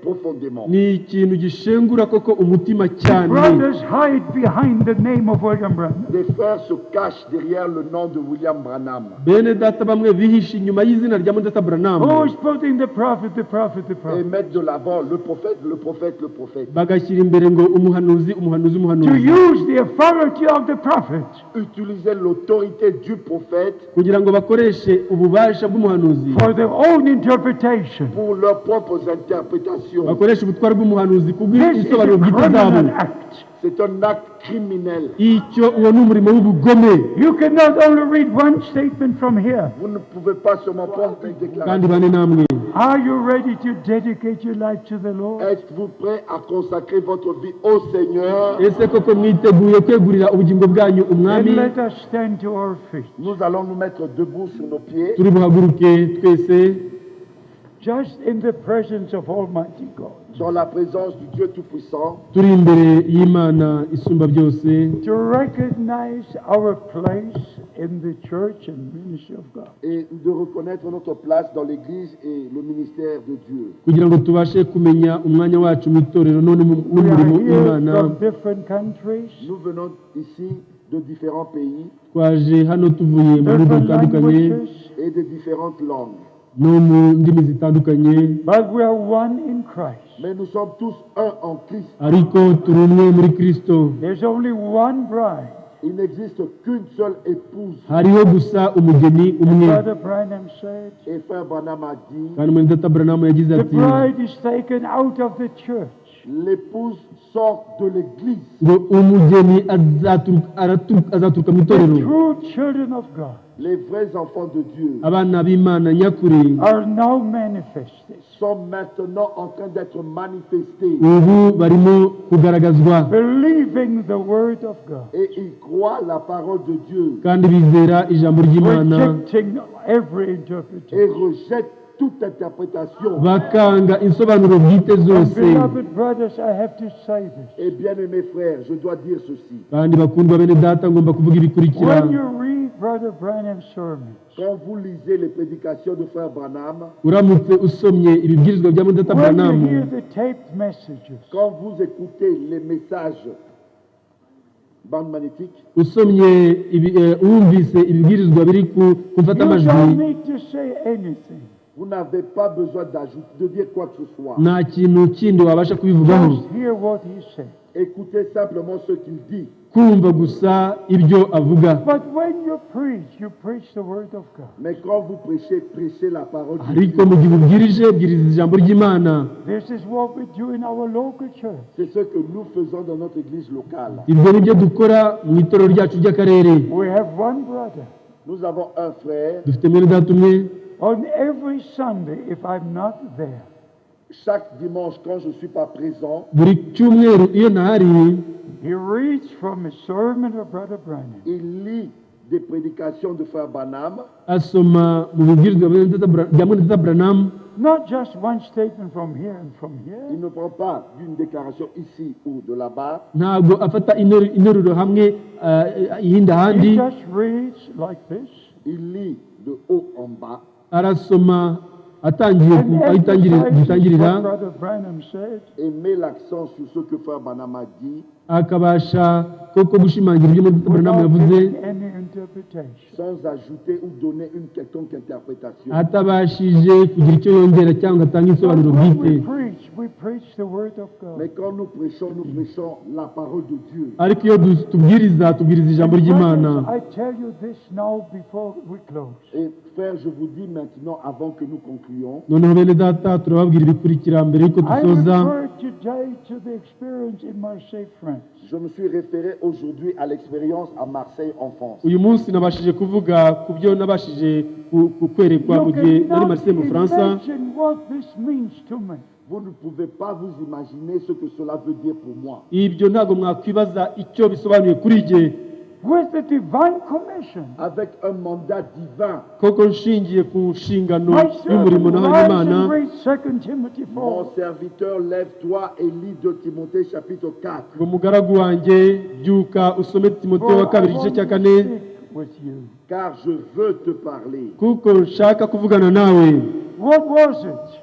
Speaker 2: profondément.
Speaker 3: ni ikintu gishengura koko umutima cyane.
Speaker 1: Brothers hide behind the name of William Branham.
Speaker 2: Des frères se cachent derrière le nom de William Branham.
Speaker 3: bene data bamwe bihishe inyuma y'izina rya Mudata
Speaker 1: Who
Speaker 3: Branham,
Speaker 1: is putting the prophet, the prophet, the
Speaker 2: Et
Speaker 1: prophet?
Speaker 2: mettre de l'avant le prophète, le prophète, le prophète.
Speaker 3: bagashyira imbere ngo umuhanuzi, umuhanuzi,
Speaker 1: To
Speaker 3: umuhanuzi,
Speaker 1: use the authority of the prophet
Speaker 2: Utiliser l'autorité du prophète
Speaker 3: kugira ngo bakoreshe ububasha bw'umuhanuzi,
Speaker 1: for their own interpretation.
Speaker 2: pour leurs propres interprétations.
Speaker 3: bakoreshe ubutware bw'umuhanuzi
Speaker 1: This is a
Speaker 3: kubw'ibisobanuro bwite zabo.
Speaker 1: criminal act.
Speaker 2: C'est un acte criminel.
Speaker 3: icyo uwo ni umurimo w'ubugome.
Speaker 1: You cannot only read one statement from here.
Speaker 2: Vous ne pouvez pas seulement prendre une
Speaker 3: kandi
Speaker 2: déclaration.
Speaker 3: bane namwe,
Speaker 1: Are you ready to dedicate your life to the Lord?
Speaker 2: Êtes-vous prêt à consacrer votre vie au Seigneur?
Speaker 3: ese koko mwiteguye kwegurira ubugingo bwanyu umwami?
Speaker 1: Then let us stand to our feet.
Speaker 2: Nous allons nous mettre debout sur nos pieds,
Speaker 3: turi buhaguruke twese
Speaker 1: Just in the presence of Almighty God,
Speaker 2: dans la présence du Dieu Tout-Puissant,
Speaker 3: turi imbere y'Imana isumba byose,
Speaker 1: to recognize our place in the church and ministry of God.
Speaker 2: et de reconnaître notre place dans l'Église et le ministère de Dieu.
Speaker 3: kugira ngo tubashe kumenya umwanya wacu mu itorero none
Speaker 1: We
Speaker 3: n'umurimo
Speaker 1: are here
Speaker 3: w'Imana.
Speaker 1: from different countries,
Speaker 2: Nous venons ici de différents pays
Speaker 3: Twaje hano tuvuye mu bihugu
Speaker 1: different
Speaker 3: bitandukanye
Speaker 1: languages,
Speaker 2: et de différentes langues.
Speaker 3: no mu ndimi zitandukanye,
Speaker 1: but we are one in Christ.
Speaker 2: Mais nous sommes tous un en Christ.
Speaker 3: ariko turi umwe muri Kristo.
Speaker 1: There's only one bride.
Speaker 2: Il n'existe qu'une seule épouse.
Speaker 3: Hariho gusa umugeni umwe.
Speaker 1: Brother Branham said,
Speaker 2: Et Frère Branham a dit,
Speaker 3: kandi Mudata Branham yagize
Speaker 1: the
Speaker 3: ati
Speaker 1: bride is taken out of the church.
Speaker 2: l'épouse sort de l'Église.
Speaker 3: ngo umugeni azaturuka mu
Speaker 1: The
Speaker 3: itorero.
Speaker 1: true children of God
Speaker 2: Les vrais enfants de Dieu
Speaker 3: abana b'Imana nyakuri
Speaker 1: are now manifested,
Speaker 2: sont maintenant en train d'être manifestés.
Speaker 3: ubu barimo kugaragazwa
Speaker 1: believing the word of God,
Speaker 2: Et ils croient la parole de Dieu
Speaker 3: kandi bizera ijambo ry'Imana,
Speaker 1: rejecting every
Speaker 2: et
Speaker 1: interpretation.
Speaker 2: rejettent toute interprétation.
Speaker 3: bakanga insobanuro bwite
Speaker 1: And
Speaker 3: zose.
Speaker 1: beloved brothers, I have to say this.
Speaker 2: Et bien aimés frères, je dois dire ceci.
Speaker 3: kandi bakundwa bene data, ngomba kuvuga ibikurikira.
Speaker 1: When you read Brother Branham's sermon,
Speaker 2: Quand vous lisez les prédications de Frère Branham,
Speaker 3: uramutse usomye ibibwirizwa bya Mudata
Speaker 1: when
Speaker 3: Branham,
Speaker 1: you hear the taped messages,
Speaker 2: quand vous écoutez les messages bande magnétique,
Speaker 3: usomye wumvise ibibwirizwa biri ku
Speaker 1: you
Speaker 3: mfatamajwi,
Speaker 1: don't need to say anything.
Speaker 2: vous n'avez pas besoin d'ajouter, de dire quoi que ce soit.
Speaker 3: nta kintu kindi wabasha kubivugaho.
Speaker 1: Just hear what he said.
Speaker 2: Écoutez simplement ce qu'il dit.
Speaker 3: kumva gusa ibyo avuga.
Speaker 1: But when you preach the word of God.
Speaker 2: Mais quand vous prêchez, prêchez la parole de
Speaker 3: ariko
Speaker 2: Dieu.
Speaker 3: mu gihe ubwirije bwiriza ijambo ry'Imana.
Speaker 1: This is what we do in our local church.
Speaker 2: C'est ce que nous faisons dans notre église locale.
Speaker 3: ibyo ni byo dukora mu itorero ryacu ry'akarere.
Speaker 1: We have one brother.
Speaker 2: Nous avons un frère.
Speaker 3: dufite mwene data umwe.
Speaker 1: On every Sunday, if I'm not there,
Speaker 2: Chaque dimanche, quand je ne suis pas présent,
Speaker 3: buri cyumweru iyo ntahari,
Speaker 1: he reads from a sermon of Brother Branham.
Speaker 2: il lit des prédications de Frère Branham.
Speaker 3: asoma mu bibwirizwa bya mwene data Branham,
Speaker 1: Not just one statement from here and from
Speaker 2: Il
Speaker 1: here.
Speaker 2: ne prend pas d'une déclaration ici ou de là-bas.
Speaker 3: ntabwo afata interuro hamwe iyindi
Speaker 1: He
Speaker 3: ahandi.
Speaker 1: just reads like this.
Speaker 2: Il lit de haut en bas.
Speaker 3: arasoma atangiye
Speaker 1: and
Speaker 3: gitangirira
Speaker 1: emphasizes what Brother Branham said.
Speaker 2: et met l'accent sur ce que Frère Branham a dit
Speaker 3: akabasha koko gushimangira ibyo Dr. Branham
Speaker 1: Without
Speaker 3: yavuze
Speaker 1: giving any interpretation.
Speaker 2: sans ajouter ou donner une quelconque interprétation.
Speaker 3: atabashije kugira icyo yongera cyangwa atanga
Speaker 1: But
Speaker 3: insobanuro
Speaker 1: when
Speaker 3: bwite.
Speaker 1: we preach the word of
Speaker 2: Mais
Speaker 1: God.
Speaker 2: quand nous prêchons la parole de Dieu.
Speaker 3: ariko iyo tubwiriza ijambo ry'Imana.
Speaker 1: Brothers, I tell you this now before we close.
Speaker 2: Et frère, je vous dis maintenant, avant que nous concluions,
Speaker 3: noneho bene data turababwira ibikurikira mbere y'uko
Speaker 1: I
Speaker 3: dusoza.
Speaker 1: refer today to the experience in Marseille, France.
Speaker 2: je me suis référé aujourd'hui à l'expérience à Marseille en France.
Speaker 3: uyu munsi nabashije kuvuga ku byo nabashije kwerekwa mu gihe nari Marseille mu Bufaransa.
Speaker 1: Imagine what this means to me.
Speaker 2: Vous ne pouvez pas vous imaginer ce que cela veut dire pour moi.
Speaker 3: ibyo ntabwo mwakwibaza icyo bisobanuye kuri jye.
Speaker 1: With the divine commission.
Speaker 2: Avec un mandat divin,
Speaker 3: koko nshingiye ku nshingano
Speaker 1: My
Speaker 3: y'umurimo
Speaker 1: servant,
Speaker 3: nahaye
Speaker 1: rise
Speaker 3: Imana.
Speaker 1: and read 2 Timothy
Speaker 2: mon
Speaker 1: 4.
Speaker 2: serviteur, lève-toi et lis 2 Timothée chapitre 4.
Speaker 3: ngo mugaragu wanjye byuka usome Timoteyo wa
Speaker 1: For I
Speaker 3: kabiri
Speaker 1: want
Speaker 3: igice cya
Speaker 1: to
Speaker 3: kane
Speaker 1: speak with you.
Speaker 2: Car je veux te parler.
Speaker 3: kuko nshaka kuvugana nawe.
Speaker 1: What was it?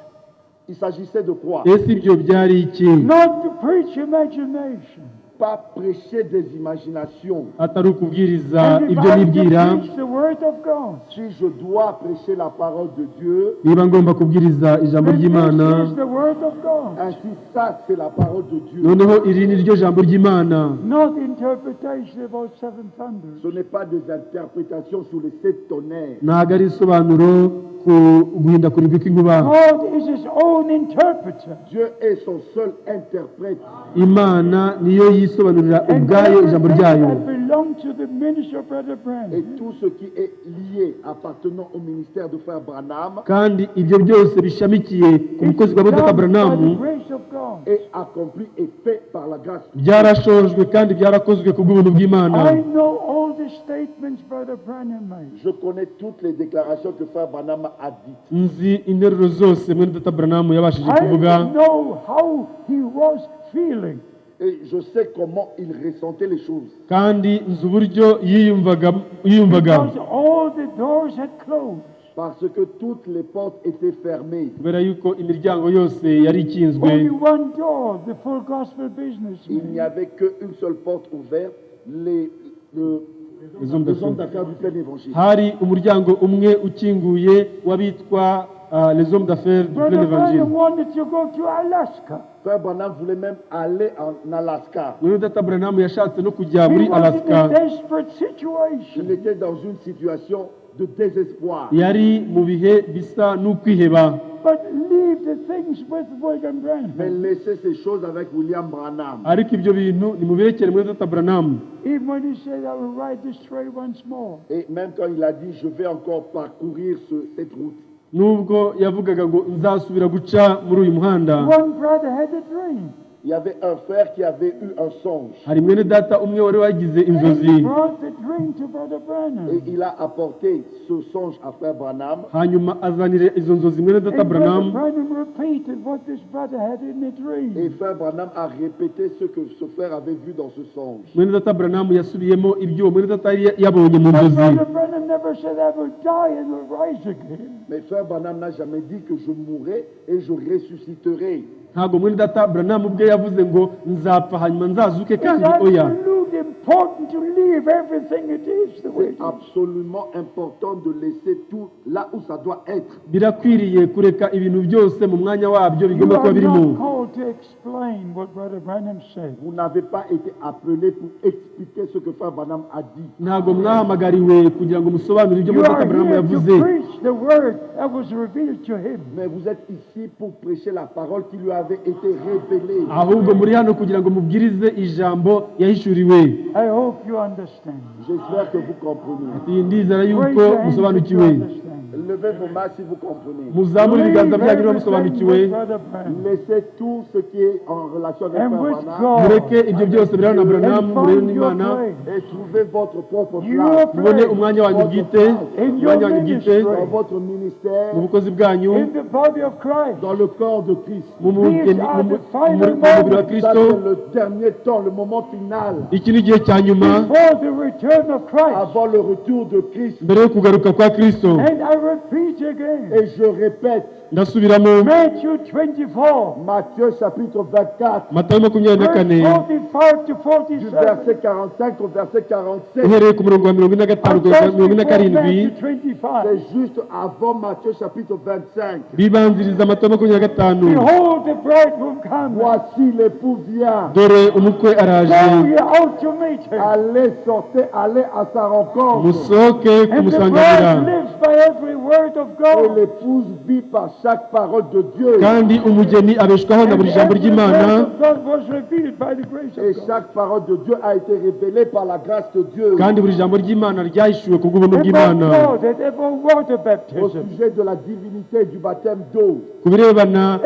Speaker 2: Il s'agissait de quoi?
Speaker 3: ese ibyo byari iki?
Speaker 1: Not to preach imagination.
Speaker 2: Pas prêcher des imaginations.
Speaker 3: atari ukubwiriza
Speaker 1: And if
Speaker 3: ibyo
Speaker 1: I
Speaker 3: nibwira.
Speaker 1: can preach the word of God,
Speaker 2: Si je dois prêcher la parole de Dieu,
Speaker 3: niba ngomba kubwiriza ijambo
Speaker 1: then
Speaker 3: ry'Imana,
Speaker 1: this is the word of God.
Speaker 2: ainsi ça c'est la parole de Dieu.
Speaker 3: noneho iri ni ryo jambo ry'Imana.
Speaker 1: Not interpretation about seven thunders.
Speaker 2: Ce n'est pas des interprétations sur les 7 tonnerres.
Speaker 3: ntabwo ari isobanuro ku guhindakurirwa kw'inkuba.
Speaker 1: God is his own interpreter.
Speaker 2: Dieu est son seul interprète.
Speaker 3: Imana niyo yisobanurira
Speaker 1: And
Speaker 3: ubwayo ijambo
Speaker 1: everything
Speaker 3: ryayo.
Speaker 1: that belongs to the ministry of Brother
Speaker 2: Et
Speaker 1: Branham
Speaker 2: tout ce qui est lié, appartenant au ministère de Frère Branham,
Speaker 3: kandi ibyo byose bishamikiye ku bukozi bwa
Speaker 1: is
Speaker 3: Dr.
Speaker 1: done by
Speaker 3: Branham
Speaker 1: the grace of God.
Speaker 2: est accompli et fait par la grâce.
Speaker 3: byarashojwe kandi byarakozwe ku bw'ubuntu bw'Imana.
Speaker 1: I know all the statements Brother Branham made.
Speaker 2: Je connais toutes les déclarations que Frère Branham a dites.
Speaker 3: nzi interuro zose mwene Dr. Branham yabashije kuvuga,
Speaker 1: I know how he was feeling.
Speaker 2: Et je sais comment il ressentait les choses.
Speaker 3: kandi nzi uburyo yiyumvaga.
Speaker 1: Because all the doors had closed.
Speaker 2: Parce que toutes les portes étaient fermées.
Speaker 3: kubera yuko imiryango yose yari ikinzwe.
Speaker 1: Only one door, the full gospel
Speaker 2: Il n'y
Speaker 1: businessman.
Speaker 2: avait qu'une seule porte ouverte, les hommes d'affaires du plein évangile.
Speaker 3: hari umuryango umwe ukinguye w'abitwa les hommes d'affaires du plein
Speaker 1: Brother
Speaker 3: évangile.
Speaker 1: Branham wanted to go to Alaska.
Speaker 2: Frère Branham voulait même aller en Alaska.
Speaker 3: mwene Dr. Branham yashatse no kujya
Speaker 1: He
Speaker 3: muri
Speaker 1: was in a
Speaker 3: Alaska.
Speaker 1: desperate
Speaker 2: Il
Speaker 1: situation.
Speaker 2: était dans une situation de désespoir.
Speaker 3: yari mu bihe bisa n'ukwiheba,
Speaker 1: But leave the things with William
Speaker 2: Mais
Speaker 1: Branham.
Speaker 2: laissez ces choses avec William Branham.
Speaker 3: ariko ibyo bintu nimubirekere mwene Dr. Branham.
Speaker 1: Even when he said, I will ride this trail once more.
Speaker 2: Et même quand il a dit, je vais encore parcourir cette route.
Speaker 3: nubwo yavugaga ngo nzasubira guca muri uyu muhanda.
Speaker 1: One brother had a dream.
Speaker 2: Il y avait un frère qui avait eu un songe.
Speaker 3: hari mwene data umwe wari wagize
Speaker 1: And he
Speaker 3: inzozi,
Speaker 1: brought the dream to Brother
Speaker 2: Et
Speaker 1: Branham.
Speaker 2: il a apporté ce songe à Frère Branham.
Speaker 3: hanyuma azanira izo nzozi mwene Data
Speaker 1: And Brother
Speaker 3: Branham.
Speaker 1: Branham repeated what this brother had in the
Speaker 2: Et
Speaker 1: dream.
Speaker 2: Frère Branham a répété ce que ce frère avait vu dans ce songe.
Speaker 3: mwene Data Branham yasubiyemo ibyo mwene Data yari yabonye mu
Speaker 1: But
Speaker 3: nzozi.
Speaker 1: Brother Branham never said, I will die and will rise again.
Speaker 2: Mais Frère Branham n'a jamais dit que je mourrai et je ressusciterai.
Speaker 3: ntabwo mwene Data Branham ubwe yavuze ngo nzapfa hanyuma nzazuke,
Speaker 1: It's
Speaker 3: kandi oya.
Speaker 1: absolutely important to leave everything it is the way
Speaker 2: C'est
Speaker 1: it is.
Speaker 2: absolument important de laisser tout là où ça doit être.
Speaker 3: birakwiriye kureka ibintu byose mu mwanya wabyo
Speaker 1: You
Speaker 3: bigomba kuba
Speaker 1: are
Speaker 3: birimo.
Speaker 1: not called to explain what Brother Branham said.
Speaker 2: Vous n'avez pas été appelé pour expliquer ce que Frère Branham a dit.
Speaker 3: ntabwo mwahamagariwe kugira ngo musobanure ibyo
Speaker 1: You
Speaker 3: mwene Data
Speaker 1: are
Speaker 3: Branham
Speaker 1: here
Speaker 3: yavuze,
Speaker 1: to preach the word that was revealed to him.
Speaker 2: Mais vous êtes ici pour prêcher la parole qui lui avait été révélée.
Speaker 3: ahubwo muri hano kugira ngo mubwirize ijambo yahishuriwe.
Speaker 1: I hope you understand.
Speaker 2: J'espère que vous comprenez.
Speaker 3: ndizera
Speaker 1: Raise
Speaker 3: yuko
Speaker 1: your hand if you
Speaker 3: musobanukiwe.
Speaker 1: understand.
Speaker 2: Levez vos mains si vous comprenez.
Speaker 3: muzamure ibiganza byanyu niba
Speaker 1: Leave
Speaker 3: musobanukiwe.
Speaker 1: everything with Brother Branham.
Speaker 2: Laissez tout ce qui est en relation avec
Speaker 1: And
Speaker 2: Frère
Speaker 1: with
Speaker 2: Branham
Speaker 1: God.
Speaker 3: mureke ibyo byose birana na Branham,
Speaker 1: And
Speaker 3: murebe
Speaker 1: find your
Speaker 3: n'Imana,
Speaker 1: place.
Speaker 2: et trouvez votre propre
Speaker 1: Your
Speaker 2: place
Speaker 3: mubone
Speaker 1: place
Speaker 3: umwanya wanyu bwite,
Speaker 1: in your
Speaker 3: umwanya wanyu bwite
Speaker 1: ministry.
Speaker 2: dans votre ministère,
Speaker 3: mu bukozi bwanyu,
Speaker 1: In the body of Christ.
Speaker 2: dans le corps de Christ.
Speaker 3: mu
Speaker 1: These are the final
Speaker 3: mubiri wa
Speaker 2: Ça,
Speaker 3: Kristo.
Speaker 2: c'est le dernier temps, le moment final,
Speaker 3: iki ni igihe cya nyuma
Speaker 1: Before the return of Christ.
Speaker 2: avant le retour de Christ.
Speaker 3: mbere yo kugaruka kwa Kristo.
Speaker 1: And I repeat again.
Speaker 2: Et je répète,
Speaker 3: ndasubiramo
Speaker 1: Matthew 24,
Speaker 2: Matthieu chapitre 24,
Speaker 3: matayo makumyabiri na kane
Speaker 1: verse 45 to
Speaker 2: du
Speaker 1: 47.
Speaker 2: verset 45 au verset 47.
Speaker 3: uhereye ku murongo wa 45 kugeza ku 47
Speaker 1: Matthew 25.
Speaker 2: C'est juste avant Matthieu chapitre 25.
Speaker 3: bibanziriza matayo 55.
Speaker 1: Behold, the bridegroom comes.
Speaker 2: Voici l'époux vient.
Speaker 3: dore umukwe araje,
Speaker 1: Go ye out to meet him.
Speaker 2: Allez, sortez, allez à sa rencontre.
Speaker 3: musohoke
Speaker 1: And the
Speaker 3: kumusanganira,
Speaker 1: bride lives by every word of
Speaker 2: Et
Speaker 1: God.
Speaker 2: l'épouse vit par chaque parole de Dieu.
Speaker 3: kandi umugeni abeshwaho na buri jambo
Speaker 1: every
Speaker 3: ry'Imana,
Speaker 1: word of God was revealed by the grace
Speaker 2: Et
Speaker 1: of God.
Speaker 2: chaque parole de Dieu a été révélée par la grâce de Dieu.
Speaker 3: kandi buri jambo ry'Imana ryahishuwe ku bw'ubuntu
Speaker 1: About
Speaker 3: bw'Imana.
Speaker 1: God and about water
Speaker 2: Au
Speaker 1: baptism.
Speaker 2: sujet de la divinité du baptême d'eau,
Speaker 3: ku birebana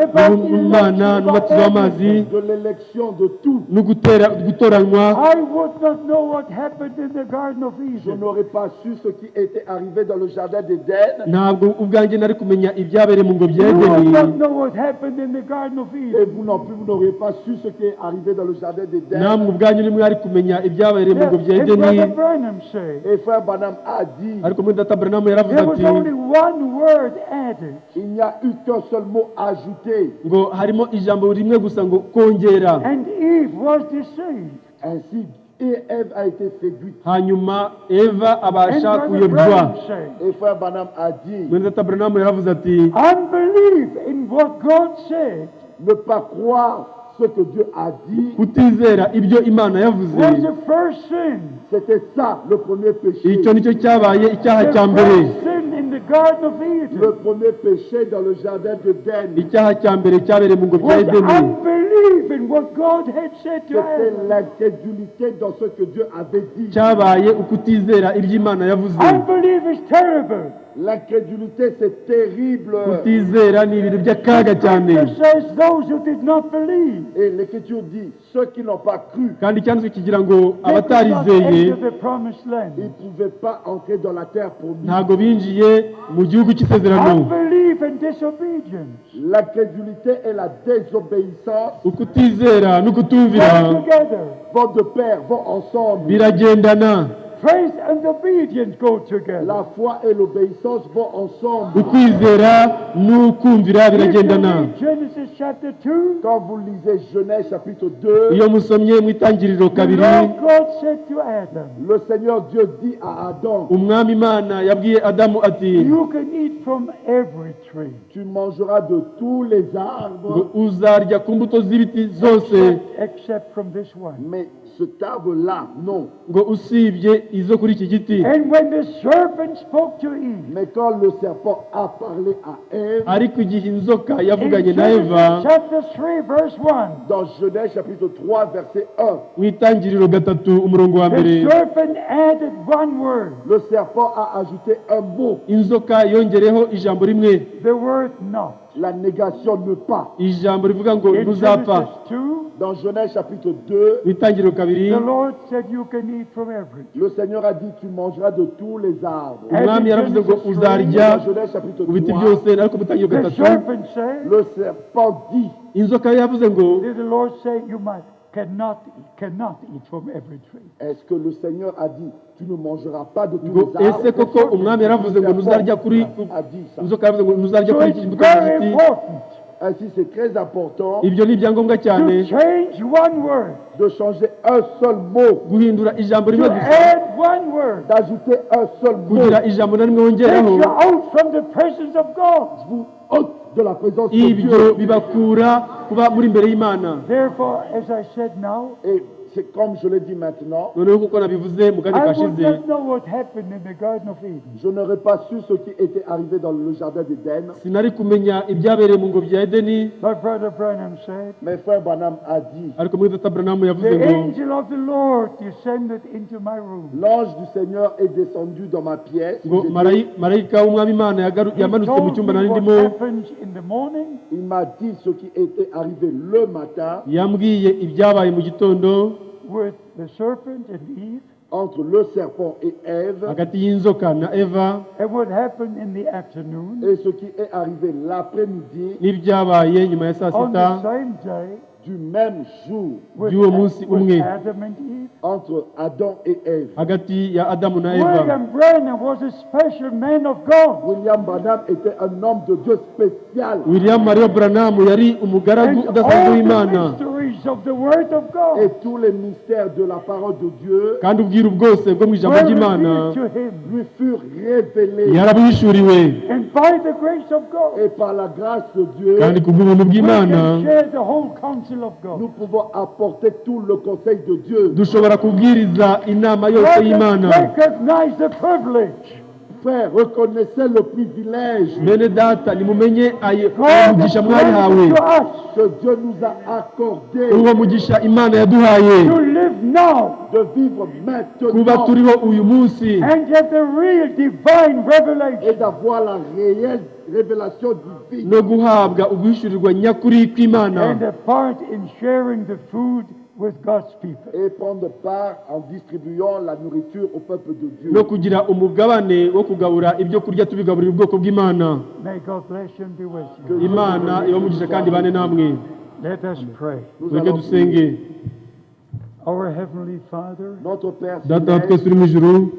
Speaker 3: n'Imana n'umubatizo w'amazi
Speaker 2: de l'élection de tout.
Speaker 3: no gutoranywa,
Speaker 1: I would not know what happened in the Garden of
Speaker 2: Je
Speaker 1: Eden.
Speaker 2: n'aurais pas su ce qui était arrivé dans le jardin d'Éden.
Speaker 3: ntabwo ubwanjye nari kumenya ibyabereye mu ngobyi ya
Speaker 1: You would
Speaker 3: Edeni,
Speaker 1: not know what happened in the Garden of
Speaker 2: Et
Speaker 1: Eden.
Speaker 2: vous non plus, vous n'auriez pas su ce qui est arrivé dans le jardin d'Éden.
Speaker 3: namwe ubwanyu nimwari kumenya ibyabereye mu ngobyi ya
Speaker 1: And Brother
Speaker 3: Edeni.
Speaker 1: Branham said,
Speaker 2: Et frère Branham a dit,
Speaker 3: ariko muri data Branham yaravuze
Speaker 1: there was
Speaker 3: ati
Speaker 1: only one word added.
Speaker 2: il n'y a eu qu'un seul mot ajouté.
Speaker 3: ngo harimo ijambo rimwe gusa ngo kongera,
Speaker 1: And Eve was deceived.
Speaker 2: Ainsi, et Ève a été séduite.
Speaker 3: hanyuma Eva
Speaker 1: And
Speaker 3: abasha
Speaker 1: Brother Branham
Speaker 3: kuyobywa.
Speaker 1: said,
Speaker 2: Et frère Branham a dit,
Speaker 3: muri data Branham yaravuze ati
Speaker 1: unbelief in what God said
Speaker 2: ne pas croire ce que Dieu a dit,
Speaker 3: kutizera ibyo Imana yavuze,
Speaker 1: was the first sin.
Speaker 2: c'était ça le premier péché.
Speaker 3: icyo nicyo cyabaye icyaha
Speaker 1: The
Speaker 3: cya mbere.
Speaker 1: first sin in the Garden of
Speaker 2: Le
Speaker 1: Eden
Speaker 2: premier péché dans le jardin d'Éden,
Speaker 3: icyaha cya mbere cyabereye mu ngobyi ya
Speaker 1: was
Speaker 3: Edeni
Speaker 1: unbelief in what God had said to
Speaker 2: c'était
Speaker 1: Adam.
Speaker 2: l'incrédulité dans ce que Dieu avait dit.
Speaker 3: cyabaye ukutizera ibyo Imana yavuze.
Speaker 1: Unbelief is terrible.
Speaker 2: L'incrédulité, c'est terrible.
Speaker 3: kutizera ni ibintu by'akaga cyane,
Speaker 1: It says those who did not believe
Speaker 2: Et l'Écriture dit, ceux qui n'ont pas cru,
Speaker 3: kandi icyanditswe kigira ngo
Speaker 1: they could not
Speaker 3: abatarizeye
Speaker 1: enter the promised land.
Speaker 2: ils ne pouvaient pas entrer dans la terre promise.
Speaker 3: ntabwo binjiye mu gihugu cy'isezerano.
Speaker 1: Unbelief and disobedience
Speaker 2: L'incrédulité et la désobéissance
Speaker 3: ukutizera n'ukutumvira
Speaker 1: go together.
Speaker 2: vont de pair, vont ensemble.
Speaker 3: biragendana,
Speaker 1: Faith and obedience go together.
Speaker 2: La foi et l'obéissance vont ensemble.
Speaker 3: ukwizera n'ukumvira
Speaker 1: If you
Speaker 3: biragendana.
Speaker 1: read Genesis chapter 2,
Speaker 2: Quand vous lisez Genèse chapitre 2,
Speaker 3: iyo musomye mu itangiriro
Speaker 1: the
Speaker 3: kabiri,
Speaker 1: Lord God said to Adam,
Speaker 2: le Seigneur Dieu dit à Adam,
Speaker 3: umwami Imana yabwiye Adamu ati
Speaker 1: you can eat from every tree
Speaker 2: tu mangeras de tous les
Speaker 3: ngo
Speaker 2: arbres,
Speaker 3: uzarya ku mbuto z'ibiti zose
Speaker 1: except from this one.
Speaker 2: mais cet arbre-là, non.
Speaker 3: ngo usibye izo kuri iki giti.
Speaker 1: And when the serpent spoke to Eve,
Speaker 2: Mais quand le serpent a parlé à Ève,
Speaker 3: ariko igihe inzoka
Speaker 1: in
Speaker 3: yavuganye na Eva
Speaker 1: Genesis chapter 3, verse 1,
Speaker 2: dans Genèse chapitre 3, verset 1,
Speaker 3: mu itangiriro gatatu umurongo wa mbere,
Speaker 1: the serpent added one word,
Speaker 2: le serpent a ajouté un mot,
Speaker 3: inzoka yongereho ijambo rimwe,
Speaker 1: the word not.
Speaker 2: la négation ne pas.
Speaker 3: ijambo rivuga ngo
Speaker 1: In
Speaker 3: ntuzapfa.
Speaker 1: Genesis 2,
Speaker 2: Dans Genèse chapitre 2,
Speaker 3: mu itangiriro kabiri,
Speaker 1: the Lord said you can eat from every tree.
Speaker 2: le Seigneur a dit, tu mangeras de tous les arbres.
Speaker 3: umwami yaravuze ngo uzarya
Speaker 2: Dans Genèse chapitre
Speaker 3: ku biti
Speaker 2: 3,
Speaker 3: byose, ariko mu itangiriro
Speaker 1: The
Speaker 3: gatatu
Speaker 1: serpent said,
Speaker 2: le serpent dit,
Speaker 3: inzoka yavuze ngo
Speaker 1: did the Lord say you cannot eat from every tree?
Speaker 2: est-ce que le Seigneur a dit, tu ne mangeras pas de tous
Speaker 3: ngo
Speaker 2: les arbres?
Speaker 3: ese koko umwami yaravuze ngo ntuzarya kuri,
Speaker 2: a dit ça.
Speaker 3: inzoka yavuze ngo ntuzarya
Speaker 1: So
Speaker 3: kuri
Speaker 1: it's
Speaker 3: iki mbuto
Speaker 1: very
Speaker 3: z'igiti.
Speaker 1: important
Speaker 2: Ainsi, c'est très important
Speaker 3: Ibyo ni ibyangombwa cyane,
Speaker 1: to change one word,
Speaker 2: de changer un seul mot,
Speaker 3: guhindura ijambo
Speaker 1: to
Speaker 3: rimwe gusa,
Speaker 1: add one word.
Speaker 2: d'ajouter un seul mot,
Speaker 3: kugira ijambo na rimwe
Speaker 1: Takes
Speaker 3: wongeraho.
Speaker 1: you out from the presence of God.
Speaker 2: vous ôte de la présence de
Speaker 3: Ibyo
Speaker 2: Dieu.
Speaker 3: bibakura kuba muri imbere y'Imana.
Speaker 1: Therefore, as I said now,
Speaker 2: Et c'est comme je le dis maintenant,
Speaker 3: Noneho kuko nabivuze mu kanya
Speaker 1: I would
Speaker 3: kashize,
Speaker 1: not know what happened in the Garden of Eden.
Speaker 2: je n'aurais pas su ce qui était arrivé dans le jardin d'Éden.
Speaker 3: sinari kumenya ibyabereye mu ngobyi ya Edeni,
Speaker 1: But Brother Branham said,
Speaker 2: Mais frère Branham a dit,
Speaker 3: ariko muri data Branham yavuze
Speaker 1: the
Speaker 3: ngo
Speaker 1: angel of the Lord descended into my room.
Speaker 2: l'ange du Seigneur est descendu dans ma pièce.
Speaker 3: ngo marayika w'umwami Imana
Speaker 1: He
Speaker 3: yamanutse mu
Speaker 1: told
Speaker 3: cyumba
Speaker 1: me
Speaker 3: nari
Speaker 1: what
Speaker 3: ndimo,
Speaker 1: happens in the morning
Speaker 2: Il m'a dit ce qui était arrivé le matin
Speaker 3: yambwiye ibyabaye mu gitondo
Speaker 1: with the serpent and Eve,
Speaker 2: entre le serpent et Ève
Speaker 3: hagati y'inzoka na Eva,
Speaker 1: and what happened in the afternoon
Speaker 2: et ce qui est arrivé l'après-midi
Speaker 3: n'ibyabaye nyuma ya saa
Speaker 1: on
Speaker 3: sita
Speaker 1: the same day
Speaker 2: du même jour
Speaker 1: with,
Speaker 3: Y'uwo munsi
Speaker 1: with
Speaker 3: umwe
Speaker 1: Adam and Eve.
Speaker 2: entre Adam et Ève.
Speaker 3: hagati ya Adamu na Eva.
Speaker 1: William Branham was a special man of God.
Speaker 2: William Branham était un homme de Dieu spécial.
Speaker 3: William Mario Branham yari umugaragu
Speaker 1: And
Speaker 3: udasanzwe
Speaker 1: all the
Speaker 3: w'Imana,
Speaker 1: mysteries of the Word of
Speaker 2: Et
Speaker 1: God
Speaker 2: tous les mystères de la parole de Dieu
Speaker 3: kandi ubwiru bwose bwo mu ijambo
Speaker 1: were
Speaker 3: ry'Imana
Speaker 1: revealed to him.
Speaker 2: lui furent révélés.
Speaker 3: yarabihishuriwe,
Speaker 1: And by the grace of God,
Speaker 2: Et par la grâce de Dieu,
Speaker 3: kandi ku bw'ubuntu
Speaker 1: we
Speaker 3: bw'Imana
Speaker 1: can share the whole counsel of
Speaker 2: nous
Speaker 1: God.
Speaker 2: pouvons apporter tout le conseil de Dieu.
Speaker 3: dushobora kubwiriza inama yose
Speaker 1: Let us
Speaker 3: y'Imana.
Speaker 1: recognize the privilege.
Speaker 2: Frère, reconnaissez le privilège
Speaker 3: Bene data nimumenye
Speaker 1: God
Speaker 3: umugisha
Speaker 1: has
Speaker 3: mwahawe,
Speaker 1: granted to us
Speaker 2: que Dieu nous a accordé
Speaker 3: uwo mugisha Imana yaduhaye
Speaker 1: to live now
Speaker 2: de vivre
Speaker 3: kuba
Speaker 2: maintenant
Speaker 3: turiho uyu munsi,
Speaker 1: and get the real divine
Speaker 2: et
Speaker 1: revelation.
Speaker 2: d'avoir la réelle révélation divine
Speaker 3: no guhabwa uguhishurirwa nyakuri kw'Imana,
Speaker 1: And a part in sharing the food with God's people.
Speaker 2: et prendre part en distribuant la nourriture au peuple de Dieu.
Speaker 3: no kugira umugabane wo kugabura ibyo kurya tubigaburira ubwoko bw'Imana.
Speaker 1: May God bless you and be with you.
Speaker 2: Que
Speaker 3: Imana ibamugisha kandi bane namwe.
Speaker 1: Let us pray.
Speaker 2: Nous
Speaker 3: Twebwe
Speaker 2: allons
Speaker 3: dusenge.
Speaker 2: prier.
Speaker 1: Our Heavenly Father,
Speaker 2: Notre Père
Speaker 3: Data wa
Speaker 2: céleste,
Speaker 3: twese uri mu ijuru,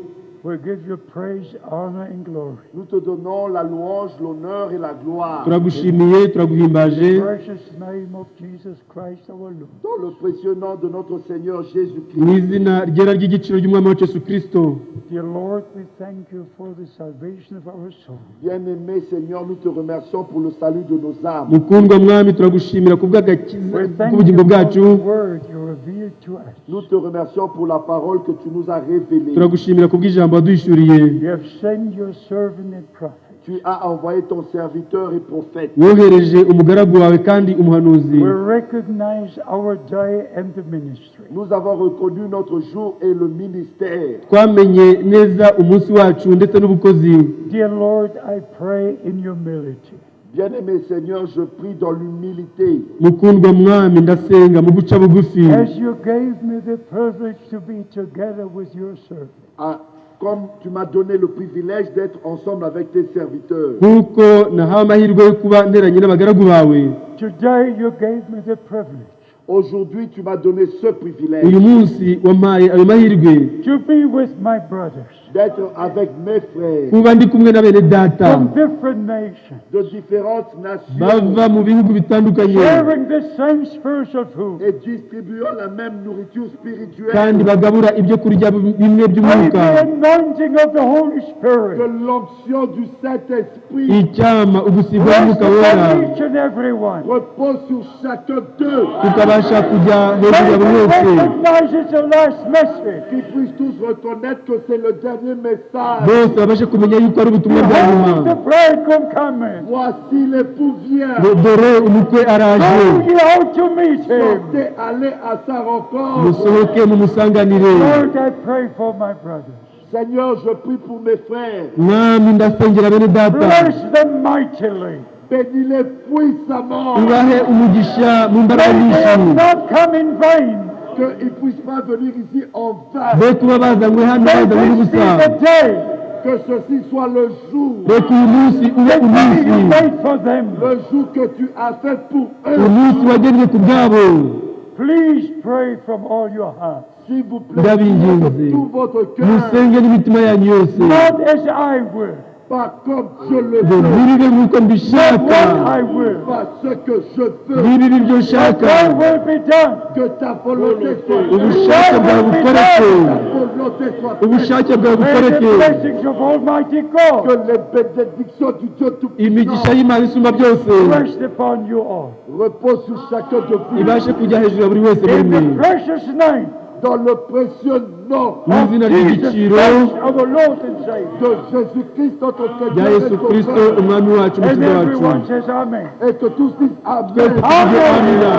Speaker 1: we give you praise, honor, and glory.
Speaker 2: nous te donnons la louange, l'honneur et la gloire.
Speaker 3: turagushimiye turaguhimbaje
Speaker 1: Precious name of Jesus Christ our Lord.
Speaker 2: Dans le précieux nom de notre Seigneur
Speaker 3: mu
Speaker 2: Jésus-Christ.
Speaker 3: izina ryera ry'igiciro ry'umwami wacu Yesu Kristo.
Speaker 1: Dear Lord, we thank you for the salvation of our soul.
Speaker 2: Bien-aimé Seigneur, nous te remercions pour le salut de nos âmes.
Speaker 3: mukundwa mwami turagushimira ku bw'agakiza
Speaker 1: We thank
Speaker 3: k'ubugingo
Speaker 1: you for
Speaker 3: bwacu.
Speaker 1: the word you revealed to us.
Speaker 2: Nous te remercions pour la parole que tu nous as révélée.
Speaker 3: turagushimira ku bw'ijambo waduhishuriye.
Speaker 1: You have sent your servant and prophet
Speaker 2: Tu as envoyé ton serviteur et prophète.
Speaker 3: wohereje umugaragu wawe kandi umuhanuzi.
Speaker 1: We recognize our day and the ministry.
Speaker 2: Nous avons reconnu notre jour et le ministère.
Speaker 3: twamenye neza umunsi wacu ndetse n'ubukozi.
Speaker 1: Dear Lord, I pray in humility.
Speaker 2: Bien-aimé Seigneur, je prie dans l'humilité.
Speaker 3: mukundwa mwami ndasenga mu guca bugufi,
Speaker 1: As you gave me the privilege to be together with your servant,
Speaker 2: Ah, comme tu m'as donné le privilège d'être ensemble avec tes serviteurs.
Speaker 3: nk'uko nahawe amahirwe yo kuba nteranye n'abagaragu bawe.
Speaker 1: today you gave me the privilege
Speaker 2: Aujourd'hui, tu m'as donné ce privilège
Speaker 3: uyu munsi wampaye ayo mahirwe
Speaker 1: to be with my brothers
Speaker 2: d'être avec mes frères
Speaker 3: kuba ndi kumwe na bene data
Speaker 1: from different nations,
Speaker 2: de différentes nations
Speaker 3: bava mu bihugu bitandukanye
Speaker 1: sharing the same spiritual food.
Speaker 2: et distribuant la même nourriture spirituelle.
Speaker 3: kandi bagabura ibyo kurya bimwe
Speaker 1: May
Speaker 3: by'umwuka.
Speaker 1: the anointing of the Holy
Speaker 2: Que
Speaker 1: Spirit
Speaker 2: l'onction du Saint-Esprit
Speaker 3: icyama ugusigwa
Speaker 1: rest
Speaker 3: n'umwuka wera
Speaker 1: upon each and every one.
Speaker 2: repose sur chacun d'eux,
Speaker 3: tukabasha kujya hejuru
Speaker 1: May
Speaker 3: ya buri
Speaker 1: we
Speaker 3: wese,
Speaker 1: recognize it's the last message.
Speaker 2: qu'ils puissent tous reconnaître que c'est le dernier message.
Speaker 3: bose babashe kumenya yuko ari ubutumwa bwa
Speaker 1: Behold, the
Speaker 3: nyuma.
Speaker 1: bridegroom cometh.
Speaker 2: Voici l'époux vient.
Speaker 3: dore umukwe araje,
Speaker 1: Go ye out to meet him.
Speaker 2: Sortez, allez à sa rencontre.
Speaker 3: musohoke mumusanganire.
Speaker 1: Lord, I pray for my brothers.
Speaker 2: Seigneur, je prie pour mes frères.
Speaker 3: mwami ndasengera bene data,
Speaker 1: Bless them mightily.
Speaker 2: Bénis-les puissamment.
Speaker 3: ubahe umugisha mu mbaraga
Speaker 1: May they have
Speaker 3: nyinshi,
Speaker 1: not come in vain.
Speaker 2: Qu'ils ne puissent pas venir ici en vain.
Speaker 3: be kuba bazanywe hano
Speaker 1: May
Speaker 3: bazanywe
Speaker 1: this be
Speaker 3: n'ubusa.
Speaker 1: the day
Speaker 2: Que ceci soit le jour.
Speaker 3: reka uyu munsi ube
Speaker 1: that you
Speaker 3: umunsi,
Speaker 1: made for them.
Speaker 2: Le jour que tu as fait pour eux.
Speaker 3: umunsi wagennye ku bwabo.
Speaker 1: Please pray from all your heart.
Speaker 2: S'il vous plaît,
Speaker 3: Ndabinginze,
Speaker 2: de tout votre cœur.
Speaker 3: musenge n'imitima yanyu yose,
Speaker 1: Not as I will,
Speaker 2: Pas comme je le
Speaker 3: ngo
Speaker 2: veux.
Speaker 3: ntibibe nk'uko
Speaker 1: but
Speaker 3: mbishaka,
Speaker 1: what I will.
Speaker 2: Pas ce que je veux.
Speaker 3: ntibibe ibyo
Speaker 1: That
Speaker 3: nshaka,
Speaker 1: thy will be done.
Speaker 2: Que ta volonté soit faite.
Speaker 3: ubushake bwawe bukoreke,
Speaker 2: Ta volonté soit faite.
Speaker 3: ubushake bwawe
Speaker 1: May the
Speaker 3: bukoreke.
Speaker 1: blessings of Almighty
Speaker 2: Que
Speaker 1: God
Speaker 2: les bénédictions du Dieu
Speaker 3: imigisha
Speaker 2: Tout-Puissant
Speaker 3: y'Imana isumba byose
Speaker 1: rest upon you all.
Speaker 2: repose sur chacun de vous.
Speaker 3: ibashe kujya hejuru ya buri wese muri
Speaker 1: In
Speaker 3: mwe,
Speaker 1: the precious name
Speaker 2: Dans le précieux nom
Speaker 3: mu izina
Speaker 1: Jesus
Speaker 3: ry'igiciro
Speaker 1: Christ, our Lord and Savior.
Speaker 2: de Jésus-Christ, notre
Speaker 3: rya
Speaker 2: Seigneur
Speaker 3: Yesu
Speaker 2: et
Speaker 3: Kristo
Speaker 2: Sauveur.
Speaker 3: umwami wacu
Speaker 1: And
Speaker 3: umukiza wacu.
Speaker 1: everyone says Amen.
Speaker 2: Et que tous disent
Speaker 3: Twese
Speaker 2: Amen.
Speaker 3: tuvuge amina,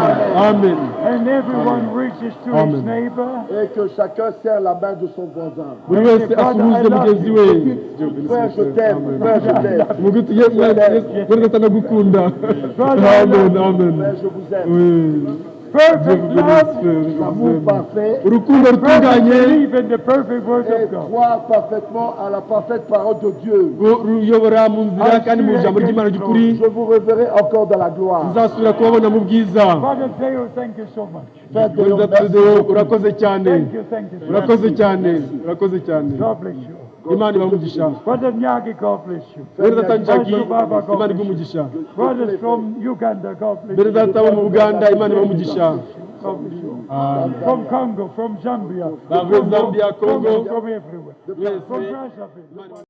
Speaker 3: amen.
Speaker 1: And everyone reaches to
Speaker 3: Amen.
Speaker 1: his neighbor.
Speaker 2: Et que chacun serre la main de son voisin.
Speaker 3: buri wese asuhuze mugenzi we.
Speaker 2: Frère, je t'aime. Frère, je t'aime.
Speaker 3: Mugi tugiye mwese mwese atana gukunda. Amen, amen.
Speaker 2: Frère, je vous aime.
Speaker 3: Oui.
Speaker 1: perfect love,
Speaker 2: L'amour parfait
Speaker 3: urukundo rutunganye
Speaker 1: believe in the perfect word
Speaker 2: et
Speaker 1: of God.
Speaker 2: croire parfaitement à la parfaite parole de Dieu.
Speaker 3: ruyobora mu nzira kandi mu ijambo ry'Imana ry'ukuri.
Speaker 2: Je vous reverrai encore dans la gloire.
Speaker 3: Tuzasubira kubabona mu bwiza.
Speaker 1: Father Deo, thank you so much.
Speaker 2: Faites de
Speaker 3: Brother
Speaker 2: merci.
Speaker 3: Tadeo, urakoze cyane,
Speaker 1: Thank you so much.
Speaker 3: urakoze cyane, urakoze cyane.
Speaker 1: God bless you.
Speaker 3: Imana ibamugisha.
Speaker 1: Brother Nyagi, God bless you.
Speaker 3: Brother Tanjaki,
Speaker 1: Pastor Baba, God
Speaker 3: Imana
Speaker 1: bless you.
Speaker 3: igumugisha.
Speaker 1: Brothers from Uganda, God bless
Speaker 3: Brother
Speaker 1: you.
Speaker 3: Data wo mu Buganda, Imana ibamugisha.
Speaker 1: God bless you.
Speaker 3: Amen.
Speaker 1: From Congo, from Zambia,
Speaker 3: Zambia, Congo.
Speaker 1: from everywhere.
Speaker 3: Wese,
Speaker 1: From Brazzaville.